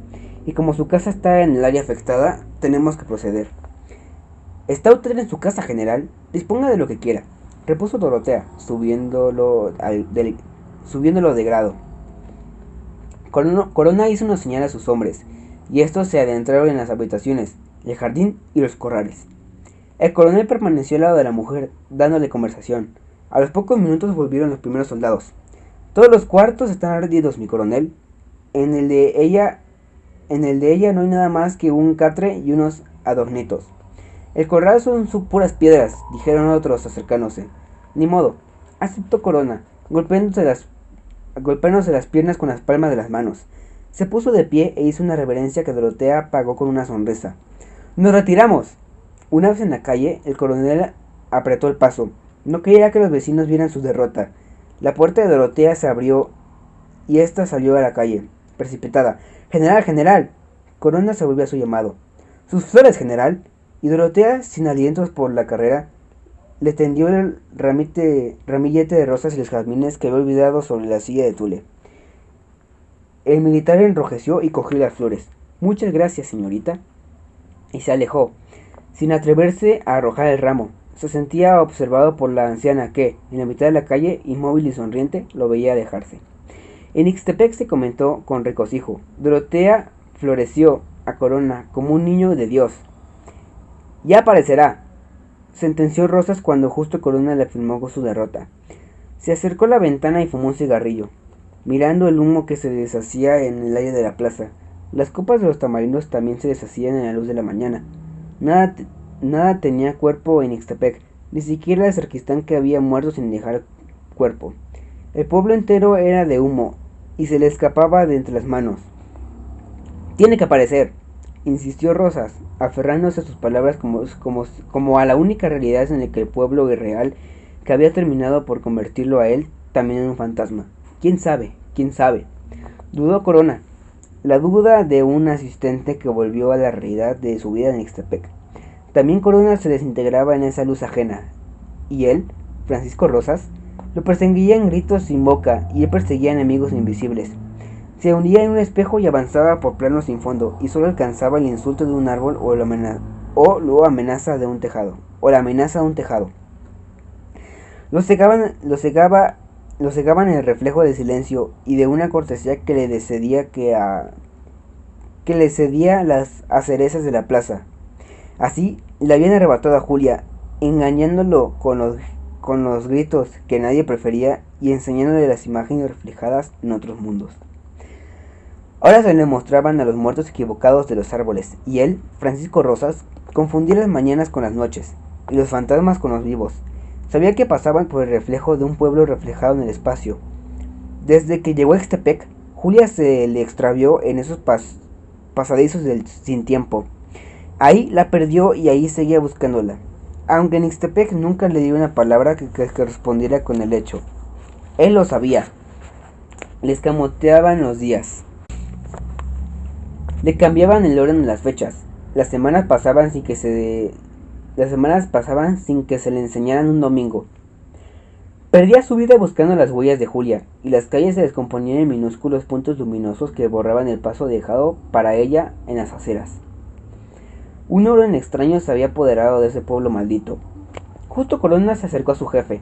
y como su casa está en el área afectada, tenemos que proceder. ¿Está usted en su casa, general? Disponga de lo que quiera, repuso Dorotea, subiéndolo de grado. Corona hizo una señal a sus hombres, y estos se adentraron en las habitaciones, el jardín y los corrales. El coronel permaneció al lado de la mujer, dándole conversación. A los pocos minutos volvieron los primeros soldados. Todos los cuartos están ardidos, mi coronel. En el de ella no hay nada más que un catre y unos adornitos. El corral son puras piedras, dijeron otros acercándose. Ni modo, aceptó Corona, golpeándose las piernas con las palmas de las manos. Se puso de pie e hizo una reverencia que Dorotea pagó con una sonrisa. ¡Nos retiramos! Una vez en la calle, el coronel apretó el paso. No quería que los vecinos vieran su derrota. La puerta de Dorotea se abrió y ésta salió a la calle, precipitada. ¡General, general! Corona se volvió a su llamado. ¡Sus flores, general! Y Dorotea, sin alientos por la carrera, le tendió el ramillete de rosas y los jazmines que había olvidado sobre la silla de tule. El militar enrojeció y cogió las flores. Muchas gracias, señorita. Y se alejó, sin atreverse a arrojar el ramo. Se sentía observado por la anciana que, en la mitad de la calle, inmóvil y sonriente, lo veía alejarse. En Ixtepec se comentó con regocijo. Dorotea floreció a Corona como un niño de Dios. Ya aparecerá, sentenció Rosas cuando justo Corona le afirmó con su derrota. Se acercó a la ventana y fumó un cigarrillo, mirando el humo que se deshacía en el aire de la plaza. Las copas de los tamarindos también se deshacían en la luz de la mañana. Nada tenía cuerpo en Ixtepec, ni siquiera el sacristán que había muerto sin dejar cuerpo. El pueblo entero era de humo, y se le escapaba de entre las manos. Tiene que aparecer. insistió Rosas, aferrándose a sus palabras como a la única realidad en la que el pueblo irreal que había terminado por convertirlo a él también en un fantasma. ¿Quién sabe? ¿Quién sabe? Dudó Corona, la duda de un asistente que volvió a la realidad de su vida en Ixtepec. También Corona se desintegraba en esa luz ajena, y él, Francisco Rosas, lo perseguía en gritos sin boca, y él perseguía enemigos invisibles. Se hundía en un espejo y avanzaba por planos sin fondo, y solo alcanzaba el insulto de un árbol o la amenaza de un tejado. Lo cegaban el reflejo del silencio y de una cortesía que le cedía las acerezas de la plaza. Así le habían arrebatado a Julia, engañándolo con los gritos que nadie prefería y enseñándole las imágenes reflejadas en otros mundos. Ahora se le mostraban a los muertos equivocados de los árboles, y él, Francisco Rosas, confundía las mañanas con las noches, y los fantasmas con los vivos. Sabía que pasaban por el reflejo de un pueblo reflejado en el espacio. Desde que llegó a Ixtepec, Julia se le extravió en esos pasadizos del sin tiempo. Ahí la perdió y ahí seguía buscándola, aunque en Ixtepec nunca le dio una palabra que correspondiera con el hecho. Él lo sabía. Le escamoteaban los días. Le cambiaban el orden de las fechas. Las semanas pasaban sin que se le enseñaran un domingo. Perdía su vida buscando las huellas de Julia, y las calles se descomponían en minúsculos puntos luminosos que borraban el paso dejado para ella en las aceras. Un orden extraño se había apoderado de ese pueblo maldito. Justo Corona se acercó a su jefe.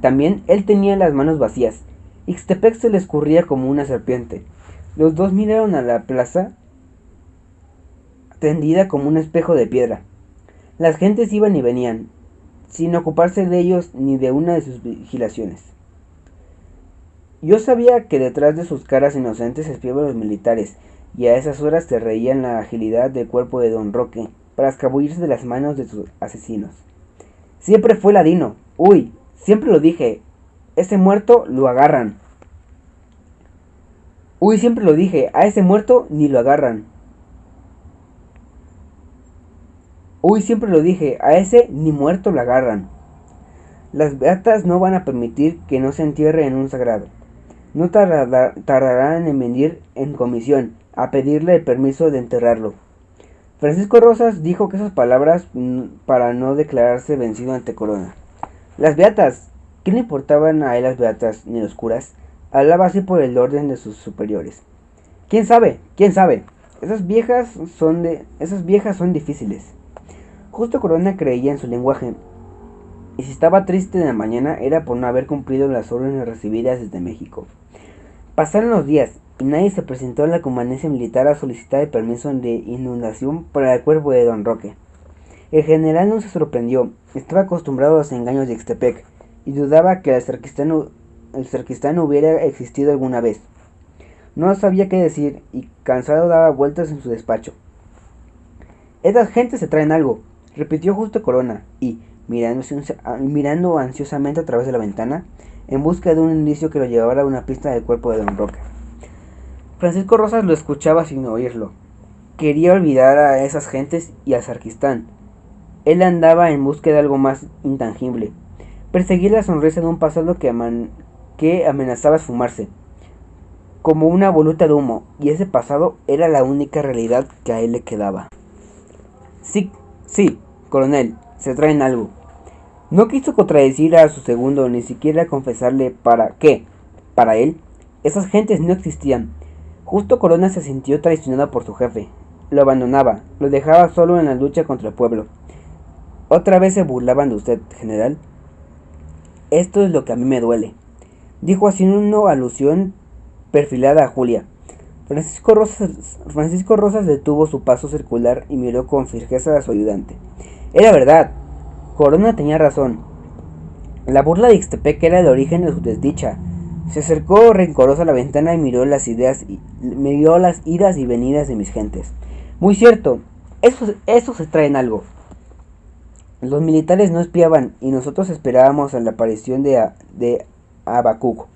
También él tenía las manos vacías. Ixtepec se le escurría como una serpiente. Los dos miraron a la plaza tendida como un espejo de piedra. Las gentes iban y venían, sin ocuparse de ellos ni de una de sus vigilaciones. Yo sabía que detrás de sus caras inocentes espiaban los militares, y a esas horas se reían la agilidad del cuerpo de Don Roque para escabullirse de las manos de sus asesinos. Siempre fue ladino. Uy, siempre lo dije. Ese muerto lo agarran. Uy, siempre lo dije. A ese muerto ni lo agarran. Uy, siempre lo dije. A ese ni muerto lo agarran. Las beatas no van a permitir que no se entierre en un sagrado. No tardarán en venir en comisión a pedirle el permiso de enterrarlo. Francisco Rosas dijo que esas palabras para no declararse vencido ante Corona. Las beatas, ¿qué le importaban a él las beatas ni los curas? Hablaba así por el orden de sus superiores. ¿Quién sabe? ¿Quién sabe? Esas viejas son difíciles. Justo Corona creía en su lenguaje, y si estaba triste en la mañana era por no haber cumplido las órdenes recibidas desde México. Pasaron los días, y nadie se presentó a la comandancia militar a solicitar el permiso de inundación para el cuerpo de Don Roque. El general no se sorprendió, estaba acostumbrado a los engaños de Ixtepec, y dudaba que el sacristán hubiera existido alguna vez. No sabía qué decir, y cansado daba vueltas en su despacho. Esas gentes se traen algo, repitió Justo Corona, y, mirando ansiosamente a través de la ventana, en busca de un indicio que lo llevara a una pista del cuerpo de Don Roque. Francisco Rosas lo escuchaba sin oírlo. Quería olvidar a esas gentes y al sacristán. Él andaba en busca de algo más intangible. Perseguía la sonrisa de un pasado que amenazaba esfumarse, como una voluta de humo, y ese pasado era la única realidad que a él le quedaba. Sí, coronel, se traen algo. No quiso contradecir a su segundo, ni siquiera confesarle qué. Para él, esas gentes no existían. Justo Corona se sintió traicionada por su jefe. Lo abandonaba, lo dejaba solo en la lucha contra el pueblo. ¿Otra vez se burlaban de usted, general? Esto es lo que a mí me duele, dijo haciendo una alusión perfilada a Julia. Francisco Rosas detuvo su paso circular y miró con fijeza a su ayudante. Era verdad. Corona tenía razón. La burla de Ixtepec era el origen de su desdicha. Se acercó rencorosa a la ventana y miró las idas y venidas de mis gentes. Muy cierto, esos se traen algo. Los militares no espiaban y nosotros esperábamos a la aparición de Habacuc,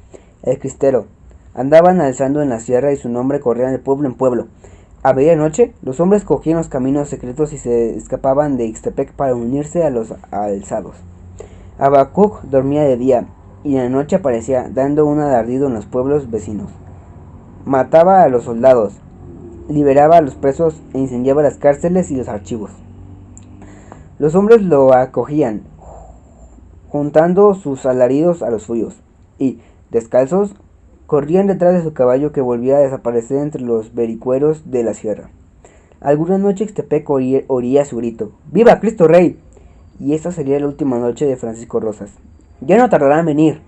el cristero. Andaban alzando en la sierra y su nombre corría de pueblo en pueblo. A medianoche, los hombres cogían los caminos secretos y se escapaban de Ixtepec para unirse a los alzados. Habacuc dormía de día y en la noche aparecía, dando un alardido en los pueblos vecinos. Mataba a los soldados, liberaba a los presos e incendiaba las cárceles y los archivos. Los hombres lo acogían, juntando sus alaridos a los suyos, y, descalzos, corrían detrás de su caballo que volvía a desaparecer entre los vericueros de la sierra. Alguna noche Ixtepec oía su grito: ¡Viva Cristo Rey! Y esta sería la última noche de Francisco Rosas. Ya no tardará en venir.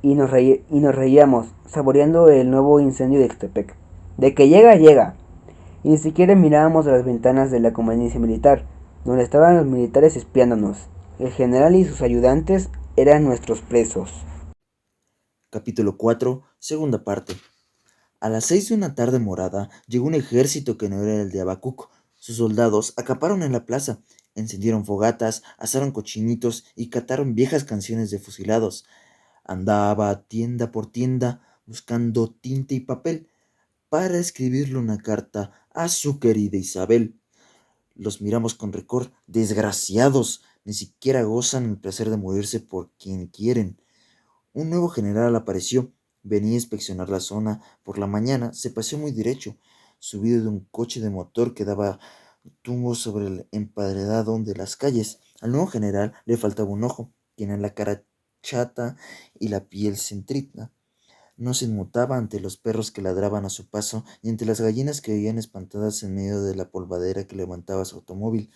Y nos reíamos, saboreando el nuevo incendio de Ixtepec. De que llega, llega. Y ni siquiera mirábamos a las ventanas de la comandancia militar, donde estaban los militares espiándonos. El general y sus ayudantes eran nuestros presos. Capítulo 4, segunda parte. A las 6 de una tarde morada llegó un ejército que no era el de Habacuc. Sus soldados acamparon en la plaza, encendieron fogatas, asaron cochinitos y cataron viejas canciones de fusilados. Andaba tienda por tienda buscando tinta y papel para escribirle una carta a su querida Isabel. Los miramos con recor. Desgraciados, ni siquiera gozan el placer de morirse por quien quieren. Un nuevo general apareció. Venía a inspeccionar la zona. Por la mañana se paseó muy derecho, subido de un coche de motor que daba tumbos sobre el emparedado de las calles. Al nuevo general le faltaba un ojo, tenía la cara chata y la piel centrita. No se inmutaba ante los perros que ladraban a su paso y ante las gallinas que oían espantadas en medio de la polvadera que levantaba su automóvil.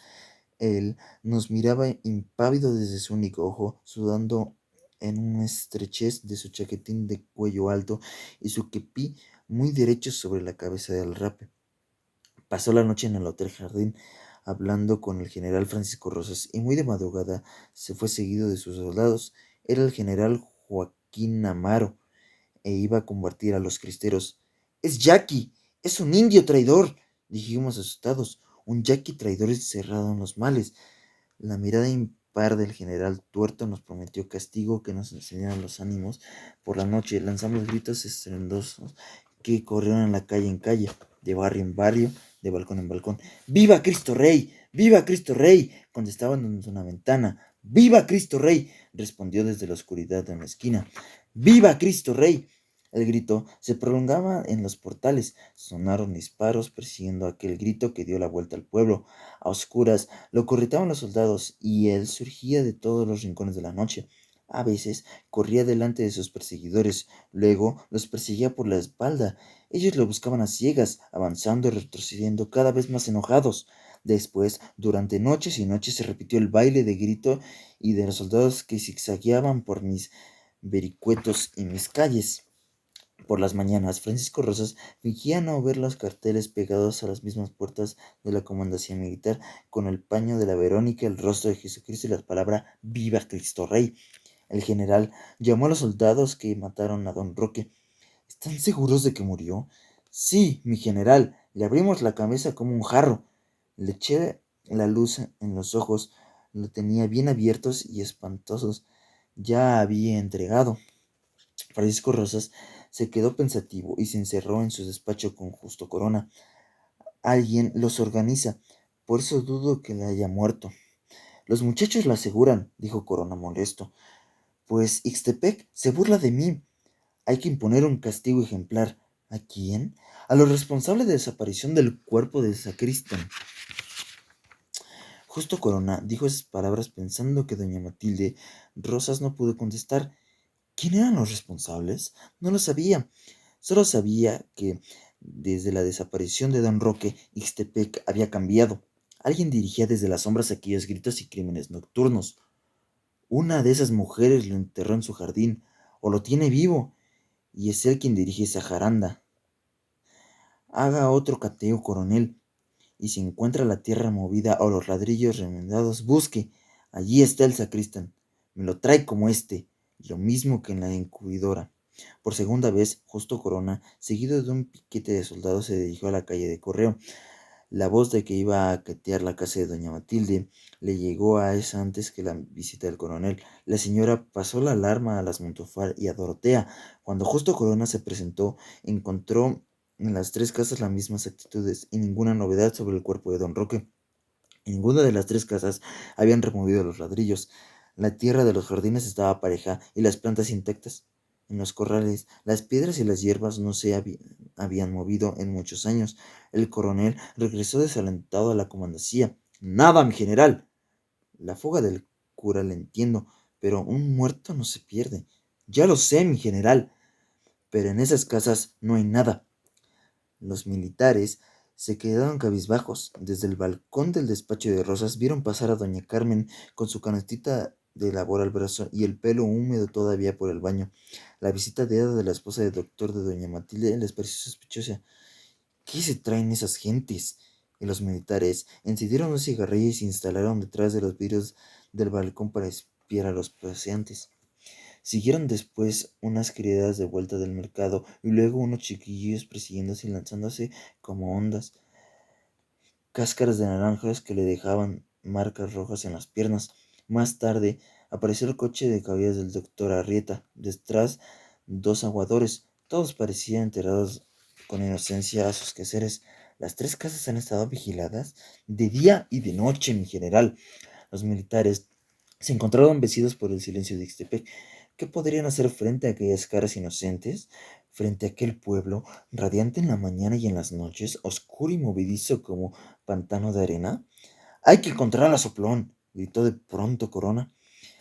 Él nos miraba impávido desde su único ojo, sudando en una estrechez de su chaquetín de cuello alto y su kepí muy derecho sobre la cabeza del rape. Pasó la noche en el Hotel Jardín hablando con el general Francisco Rosas y muy de madrugada se fue seguido de sus soldados. Era el general Joaquín Amaro e iba a combatir a los cristeros. ¡Es yaqui! ¡Es un indio traidor!, dijimos asustados. Un yaqui traidor encerrado en los males. La mirada impar del general tuerto nos prometió castigo, que nos enseñaran los ánimos. Por la noche lanzamos gritos estruendosos que corrieron en calle, de barrio en barrio, de balcón en balcón. ¡Viva Cristo Rey! ¡Viva Cristo Rey!, contestaban desde una ventana. ¡Viva Cristo Rey!, respondió desde la oscuridad de una esquina. ¡Viva Cristo Rey! El grito se prolongaba en los portales. Sonaron disparos persiguiendo aquel grito que dio la vuelta al pueblo. A oscuras lo correteaban los soldados y él surgía de todos los rincones de la noche. A veces corría delante de sus perseguidores, luego los perseguía por la espalda. Ellos lo buscaban a ciegas, avanzando y retrocediendo cada vez más enojados. Después, durante noches y noches, se repitió el baile de grito y de los soldados que zigzagueaban por mis vericuetos y mis calles. Por las mañanas, Francisco Rosas fingía no ver los carteles pegados a las mismas puertas de la comandancia militar, con el paño de la Verónica, el rostro de Jesucristo y la palabra «Viva Cristo Rey». El general llamó a los soldados que mataron a don Roque. ¿Están seguros de que murió? Sí, mi general. Le abrimos la cabeza como un jarro. Le eché la luz en los ojos. Lo tenía bien abiertos y espantosos. Ya había entregado. Francisco Rosas se quedó pensativo y se encerró en su despacho con Justo Corona. Alguien los organiza, por eso dudo que le haya muerto. Los muchachos lo aseguran, dijo Corona molesto. Pues Ixtepec se burla de mí. Hay que imponer un castigo ejemplar. ¿A quién? A los responsables de desaparición del cuerpo de Sacristán. Justo Corona dijo esas palabras pensando que doña Matilde Rosas no pudo contestar. ¿Quién eran los responsables? No lo sabía. Solo sabía que desde la desaparición de don Roque, Ixtepec había cambiado. Alguien dirigía desde las sombras aquellos gritos y crímenes nocturnos. Una de esas mujeres lo enterró en su jardín, o lo tiene vivo, y es él quien dirige esa jaranda. Haga otro cateo, coronel, y si encuentra la tierra movida o los ladrillos remendados, busque. Allí está el sacristán. Me lo trae como lo mismo que en la encubridora. Por segunda vez, Justo Corona, seguido de un piquete de soldados, se dirigió a la calle de Correo. La voz de que iba a catear la casa de doña Matilde le llegó a esa antes que la visita del coronel. La señora pasó la alarma a las Montufar y a Dorotea. Cuando Justo Corona se presentó, encontró en las tres casas las mismas actitudes y ninguna novedad sobre el cuerpo de don Roque. En ninguna de las tres casas habían removido los ladrillos. La tierra de los jardines estaba pareja y las plantas intactas. En los corrales, las piedras y las hierbas no se habían movido en muchos años. El coronel regresó desalentado a la comandancía. Nada, mi general. La fuga del cura la entiendo, pero un muerto no se pierde. Ya lo sé, mi general, pero en esas casas no hay nada. Los militares se quedaron cabizbajos. Desde el balcón del despacho de Rosas vieron pasar a doña Carmen con su canastita de labor al brazo y el pelo húmedo todavía por el baño. La visita de Ada de la esposa del doctor de doña Matilde les pareció sospechosa. ¿Qué se traen esas gentes? Y los militares encendieron un cigarrillo y se instalaron detrás de los vidrios del balcón para espiar a los paseantes. Siguieron después unas criadas de vuelta del mercado y luego unos chiquillos persiguiéndose y lanzándose como ondas, cáscaras de naranjas que le dejaban marcas rojas en las piernas. Más tarde apareció el coche de caballos del doctor Arrieta, detrás dos aguadores. Todos parecían enterados con inocencia a sus quehaceres. Las tres casas han estado vigiladas de día y de noche, mi general. Los militares se encontraron vencidos por el silencio de Ixtepec. ¿Qué podrían hacer frente a aquellas caras inocentes? Frente a aquel pueblo, radiante en la mañana y en las noches, oscuro y movedizo como pantano de arena. Hay que encontrar a Soplón, gritó de pronto Corona,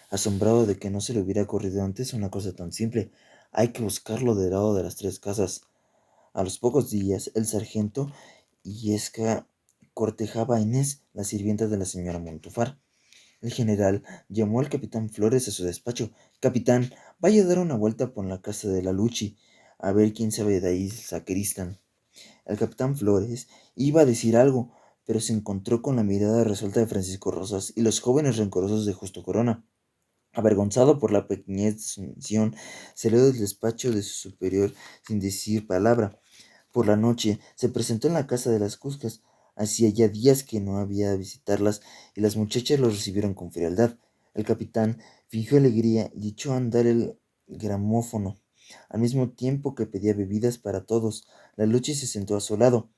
asombrado de que no se le hubiera ocurrido antes una cosa tan simple. Hay que buscarlo del lado de las tres casas. A los pocos días, el sargento Illesca cortejaba a Inés, la sirvienta de la señora Montufar. El general llamó al capitán Flores a su despacho. Capitán, vaya a dar una vuelta por la casa de la Luchi, a ver quién sabe de ahí sacristán. El capitán Flores iba a decir algo, pero se encontró con la mirada resuelta de Francisco Rosas y los jóvenes rencorosos de Justo Corona. Avergonzado por la pequeñez de su misión, salió del despacho de su superior sin decir palabra. Por la noche se presentó en la casa de las Cuscas. Hacía ya días que no había a visitarlas y las muchachas lo recibieron con frialdad. El capitán fingió alegría y echó a andar el gramófono, al mismo tiempo que pedía bebidas para todos. La Luchi se sentó a su lado.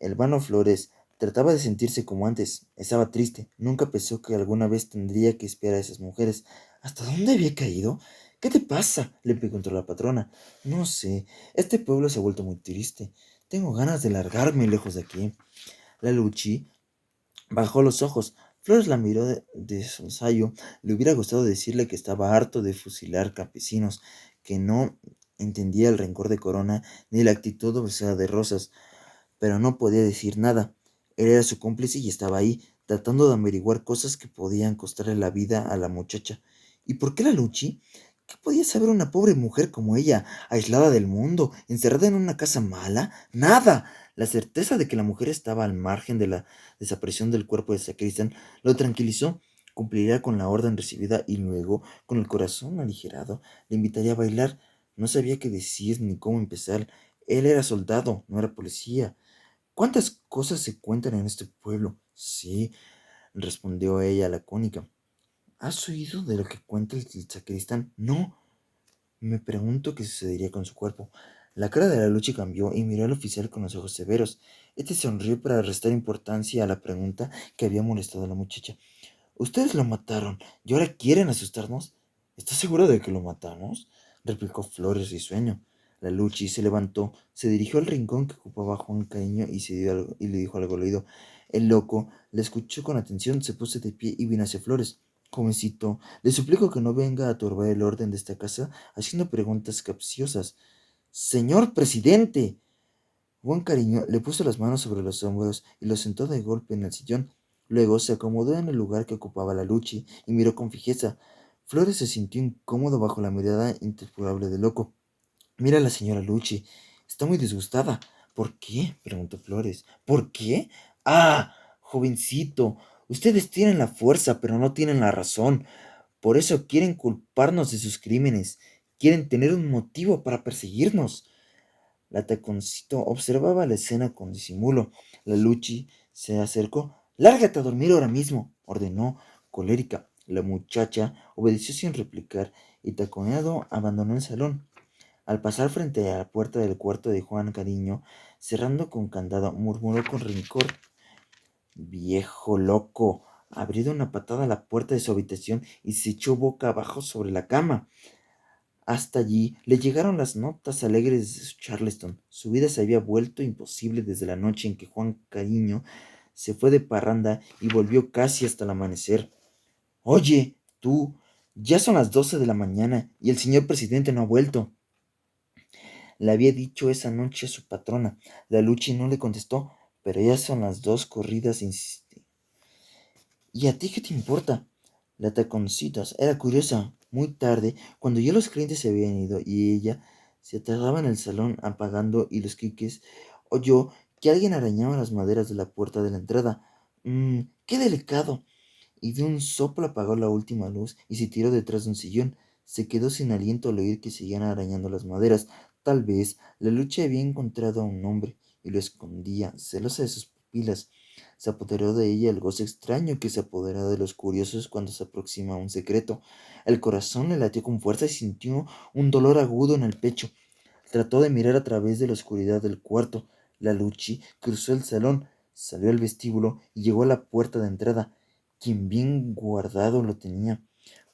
El vano Flores trataba de sentirse como antes. Estaba triste. Nunca pensó que alguna vez tendría que espiar a esas mujeres. ¿Hasta dónde había caído? ¿Qué te pasa? Le preguntó la patrona. No sé. Este pueblo se ha vuelto muy triste. Tengo ganas de largarme lejos de aquí. La Luchi bajó los ojos. Flores la miró de sonsayo. Le hubiera gustado decirle que estaba harto de fusilar campesinos, que no entendía el rencor de Corona ni la actitud obsesada de Rosas, pero no podía decir nada. Él era su cómplice y estaba ahí, tratando de averiguar cosas que podían costarle la vida a la muchacha. ¿Y por qué la Luchi? ¿Qué podía saber una pobre mujer como ella, aislada del mundo, encerrada en una casa mala? ¡Nada! La certeza de que la mujer estaba al margen de la desaparición del cuerpo de sacristán lo tranquilizó. Cumpliría con la orden recibida y luego, con el corazón aligerado, le invitaría a bailar. No sabía qué decir ni cómo empezar. Él era soldado, no era policía. ¿Cuántas cosas se cuentan en este pueblo? Sí, respondió ella lacónica. ¿Has oído de lo que cuenta el sacristán? No. Me pregunto qué sucedería con su cuerpo. La cara de la Luchi cambió y miró al oficial con los ojos severos. Este sonrió para restar importancia a la pregunta que había molestado a la muchacha. Ustedes lo mataron y ahora quieren asustarnos. ¿Estás seguro de que lo matamos? Replicó Flores risueño. La Luchi se levantó, se dirigió al rincón que ocupaba Juan Cariño y le dijo algo al oído. El loco le escuchó con atención, se puso de pie y vino hacia Flores. Jovencito, le suplico que no venga a turbar el orden de esta casa haciendo preguntas capciosas. Señor presidente. Juan Cariño le puso las manos sobre los hombros y lo sentó de golpe en el sillón. Luego se acomodó en el lugar que ocupaba la Luchi y miró con fijeza. Flores se sintió incómodo bajo la mirada interpurable del loco. Mira a la señora Luchi. Está muy disgustada. ¿Por qué? Preguntó Flores. ¿Por qué? Ah, jovencito. Ustedes tienen la fuerza, pero no tienen la razón. Por eso quieren culparnos de sus crímenes. Quieren tener un motivo para perseguirnos. La taconcito observaba la escena con disimulo. La Luchi se acercó. Lárgate a dormir ahora mismo, ordenó, colérica. La muchacha obedeció sin replicar y taconeado abandonó el salón. Al pasar frente a la puerta del cuarto de Juan Cariño, cerrando con candado, murmuró con rencor: «Viejo loco». Abrió de una patada la puerta de su habitación y se echó boca abajo sobre la cama. Hasta allí le llegaron las notas alegres de su Charleston. Su vida se había vuelto imposible desde la noche en que Juan Cariño se fue de parranda y volvió casi hasta el amanecer. «Oye, tú, ya son las 12 de la mañana y el señor presidente no ha vuelto», le había dicho esa noche a su patrona. La Luchi no le contestó, pero ya son las 2 corridas, insistí. «¿Y a ti qué te importa?». La Taconcitos era curiosa. Muy tarde, cuando ya los clientes se habían ido y ella se tardaba en el salón apagando y los quiques, oyó que alguien arañaba las maderas de la puerta de la entrada. ¡Qué delicado! Y de un soplo apagó la última luz y se tiró detrás de un sillón. Se quedó sin aliento al oír que seguían arañando las maderas. Tal vez la Lucha había encontrado a un hombre y lo escondía, celosa de sus pupilas. Se apoderó de ella el gozo extraño que se apodera de los curiosos cuando se aproxima a un secreto. El corazón le latió con fuerza y sintió un dolor agudo en el pecho. Trató de mirar a través de la oscuridad del cuarto. La Luchi cruzó el salón, salió al vestíbulo y llegó a la puerta de entrada. Quien bien guardado lo tenía.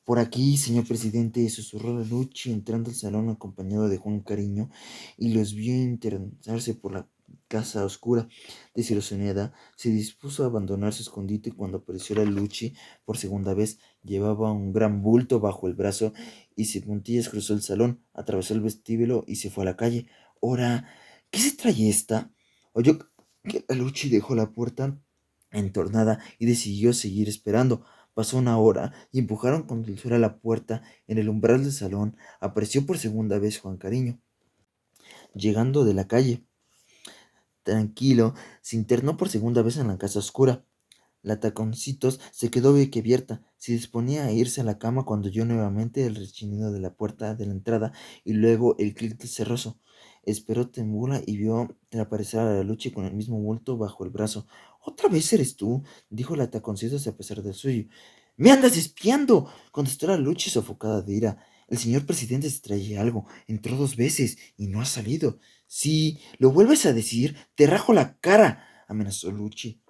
«Por aquí, señor presidente», susurró la Luchi entrando al salón acompañado de Juan Cariño, y los vio internarse por la casa oscura. Desilusionada, se dispuso a abandonar su escondite cuando apareció la Luchi por segunda vez. Llevaba un gran bulto bajo el brazo y sin puntillas cruzó el salón, atravesó el vestíbulo y se fue a la calle. «Ora, ¿qué se trae esta?». Oyó que la Luchi dejó la puerta entornada y decidió seguir esperando. Pasó una hora y empujaron con dulzura la puerta. En el umbral del salón apareció por segunda vez Juan Cariño, llegando de la calle. Tranquilo, se internó por segunda vez en la casa oscura. La Taconcitos se quedó boquiabierta. Se disponía a irse a la cama cuando oyó nuevamente el rechinido de la puerta de la entrada y luego el clic del cerrojo. Esperó temblora y vio reaparecer a la Luchi con el mismo bulto bajo el brazo. «¿Otra vez eres tú?», dijo la Taconcitos a pesar del suyo. «¡Me andas espiando!», contestó la Luchi sofocada de ira. «El señor presidente se trae algo. Entró 2 veces y no ha salido. Si lo vuelves a decir, te rajo la cara», amenazó Luchi.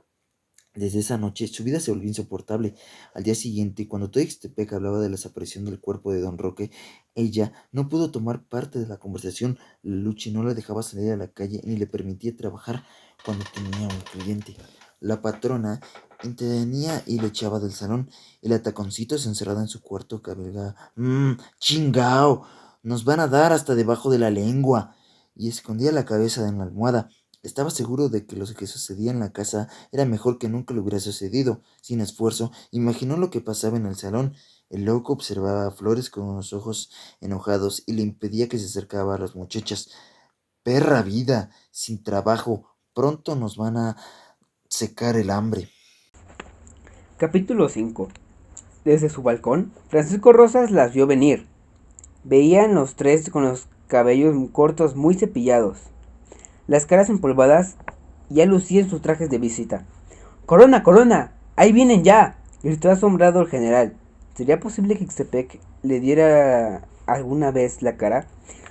Desde esa noche su vida se volvió insoportable. Al día siguiente, cuando todo Ixtepec hablaba de la desaparición del cuerpo de don Roque, ella no pudo tomar parte de la conversación. La Luchi no la dejaba salir a la calle ni le permitía trabajar cuando tenía un cliente. La patrona intervenía y le echaba del salón, y la Taconcitos encerrada en su cuarto cabalgaba: chingao, nos van a dar hasta debajo de la lengua», y escondía la cabeza en la almohada. Estaba seguro de que lo que sucedía en la casa era mejor que nunca le hubiera sucedido. Sin esfuerzo, imaginó lo que pasaba en el salón. El loco observaba a Flores con unos ojos enojados y le impedía que se acercara a las muchachas. «Perra vida, sin trabajo, pronto nos van a secar el hambre». Capítulo 5. Desde su balcón, Francisco Rosas las vio venir. Veían los tres con los cabellos cortos muy cepillados, las caras empolvadas, ya lucían sus trajes de visita. «¡Corona, Corona! ¡Ahí vienen ya!», gritó asombrado el general. ¿Sería posible que Ixtepec le diera alguna vez la cara?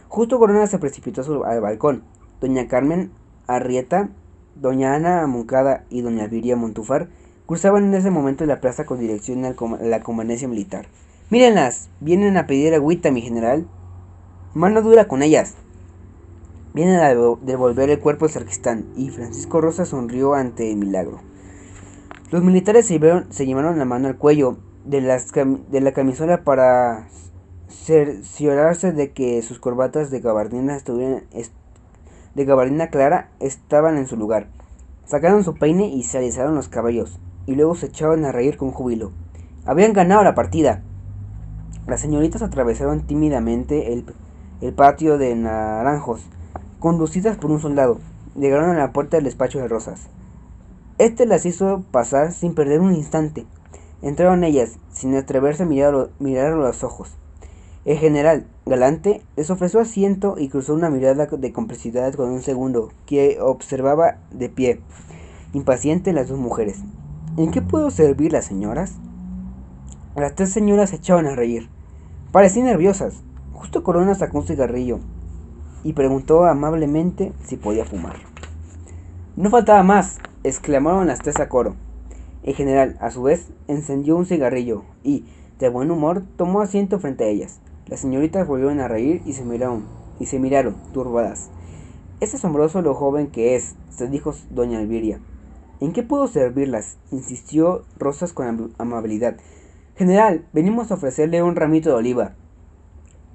Justo Corona se precipitó al balcón. Doña Carmen Arrieta, doña Ana Moncada y doña Viria Montúfar cruzaban en ese momento la plaza con dirección a la comandancia militar. «Mírenlas, vienen a pedir agüita, mi general». «Mano dura con ellas». «Vienen a devolver el cuerpo al sacristán», y Francisco Rosa sonrió ante el milagro. Los militares se llevaron la mano al cuello de la camisola para cerciorarse de que sus corbatas de gabardina clara estaban en su lugar. Sacaron su peine y se alisaron los cabellos, y luego se echaban a reír con júbilo. Habían ganado la partida. Las señoritas atravesaron tímidamente el patio de naranjos, conducidas por un soldado. Llegaron a la puerta del despacho de Rosas. Este las hizo pasar sin perder un instante. Entraron ellas, sin atreverse a mirar a los ojos. El general, galante, les ofreció asiento y cruzó una mirada de complicidad con un segundo, que observaba de pie, impaciente, las dos mujeres. «¿En qué puedo servir, las señoras?». Las 3 señoras se echaban a reír. Parecían nerviosas. Justo Corona sacó un cigarrillo y preguntó amablemente si podía fumar. No faltaba más, exclamaron las tres a coro. El general, a su vez, encendió un cigarrillo y, de buen humor, tomó asiento frente a ellas. Las señoritas volvieron a reír y se miraron, turbadas. Es asombroso lo joven que es, se dijo doña Elvira. ¿En qué puedo servirlas?, insistió Rosas con amabilidad. General, venimos a ofrecerle un ramito de oliva,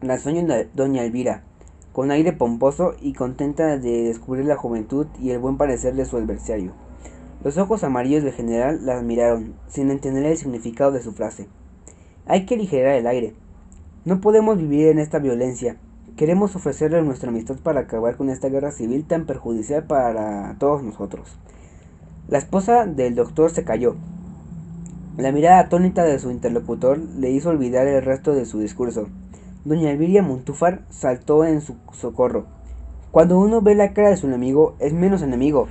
lanzó doña Elvira, con aire pomposo y contenta de descubrir la juventud y el buen parecer de su adversario. Los ojos amarillos del general la admiraron, sin entender el significado de su frase. Hay que aligerar el aire. No podemos vivir en esta violencia. Queremos ofrecerle nuestra amistad para acabar con esta guerra civil tan perjudicial para todos nosotros. La esposa del doctor se calló. La mirada atónita de su interlocutor le hizo olvidar el resto de su discurso. Doña Elvira Montúfar saltó en su socorro. Cuando uno ve la cara de su enemigo, es menos enemigo.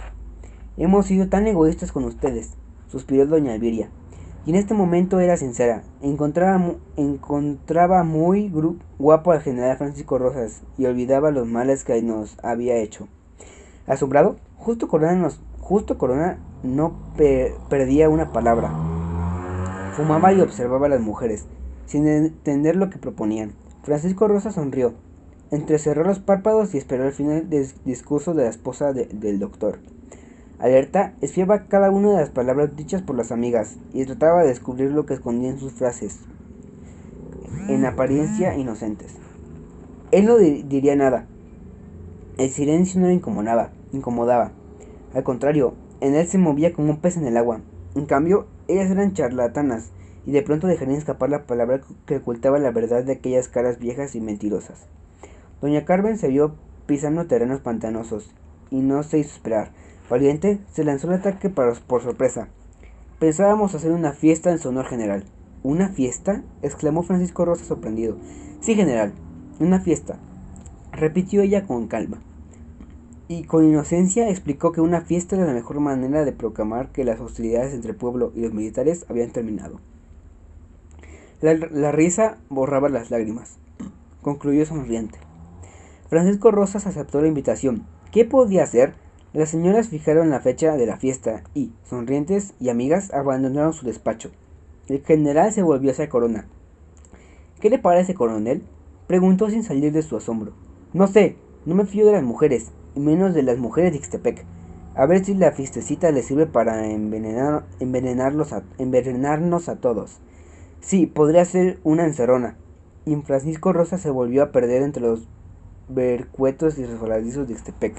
Hemos sido tan egoístas con ustedes, suspiró doña Elvira. Y en este momento era sincera. Encontraba muy guapo al general Francisco Rosas y olvidaba los males que nos había hecho. Asombrado, Justo Corona no perdía una palabra. Fumaba y observaba a las mujeres, sin entender lo que proponían. Francisco Rosas sonrió, entrecerró los párpados y esperó el final del discurso de la esposa del doctor. Alerta, espiaba cada una de las palabras dichas por las amigas y trataba de descubrir lo que escondían sus frases, en apariencia inocentes. Él no diría nada. El silencio no le incomodaba. Al contrario, en él se movía como un pez en el agua. En cambio, ellas eran charlatanas y de pronto dejarían escapar la palabra que ocultaba la verdad de aquellas caras viejas y mentirosas. Doña Carmen se vio pisando terrenos pantanosos y no se hizo esperar. Valiente, se lanzó el ataque por sorpresa. Pensábamos hacer una fiesta en su honor, general. ¿Una fiesta?, exclamó Francisco Rosa sorprendido. Sí, general, una fiesta, repitió ella con calma. Y con inocencia explicó que una fiesta era la mejor manera de proclamar que las hostilidades entre el pueblo y los militares habían terminado. La risa borraba las lágrimas. Concluyó sonriente. Francisco Rosas aceptó la invitación. ¿Qué podía hacer? Las señoras fijaron la fecha de la fiesta y, sonrientes y amigas, abandonaron su despacho. El general se volvió hacia Corona. ¿Qué le parece, coronel?, preguntó sin salir de su asombro. No sé, no me fío de las mujeres, y menos de las mujeres de Ixtepec. A ver si la fiestecita le sirve para envenenarnos a todos. Sí, podría ser una encerrona. Y Francisco Rosa se volvió a perder entre los vericuetos y resbaladizos de Ixtepec.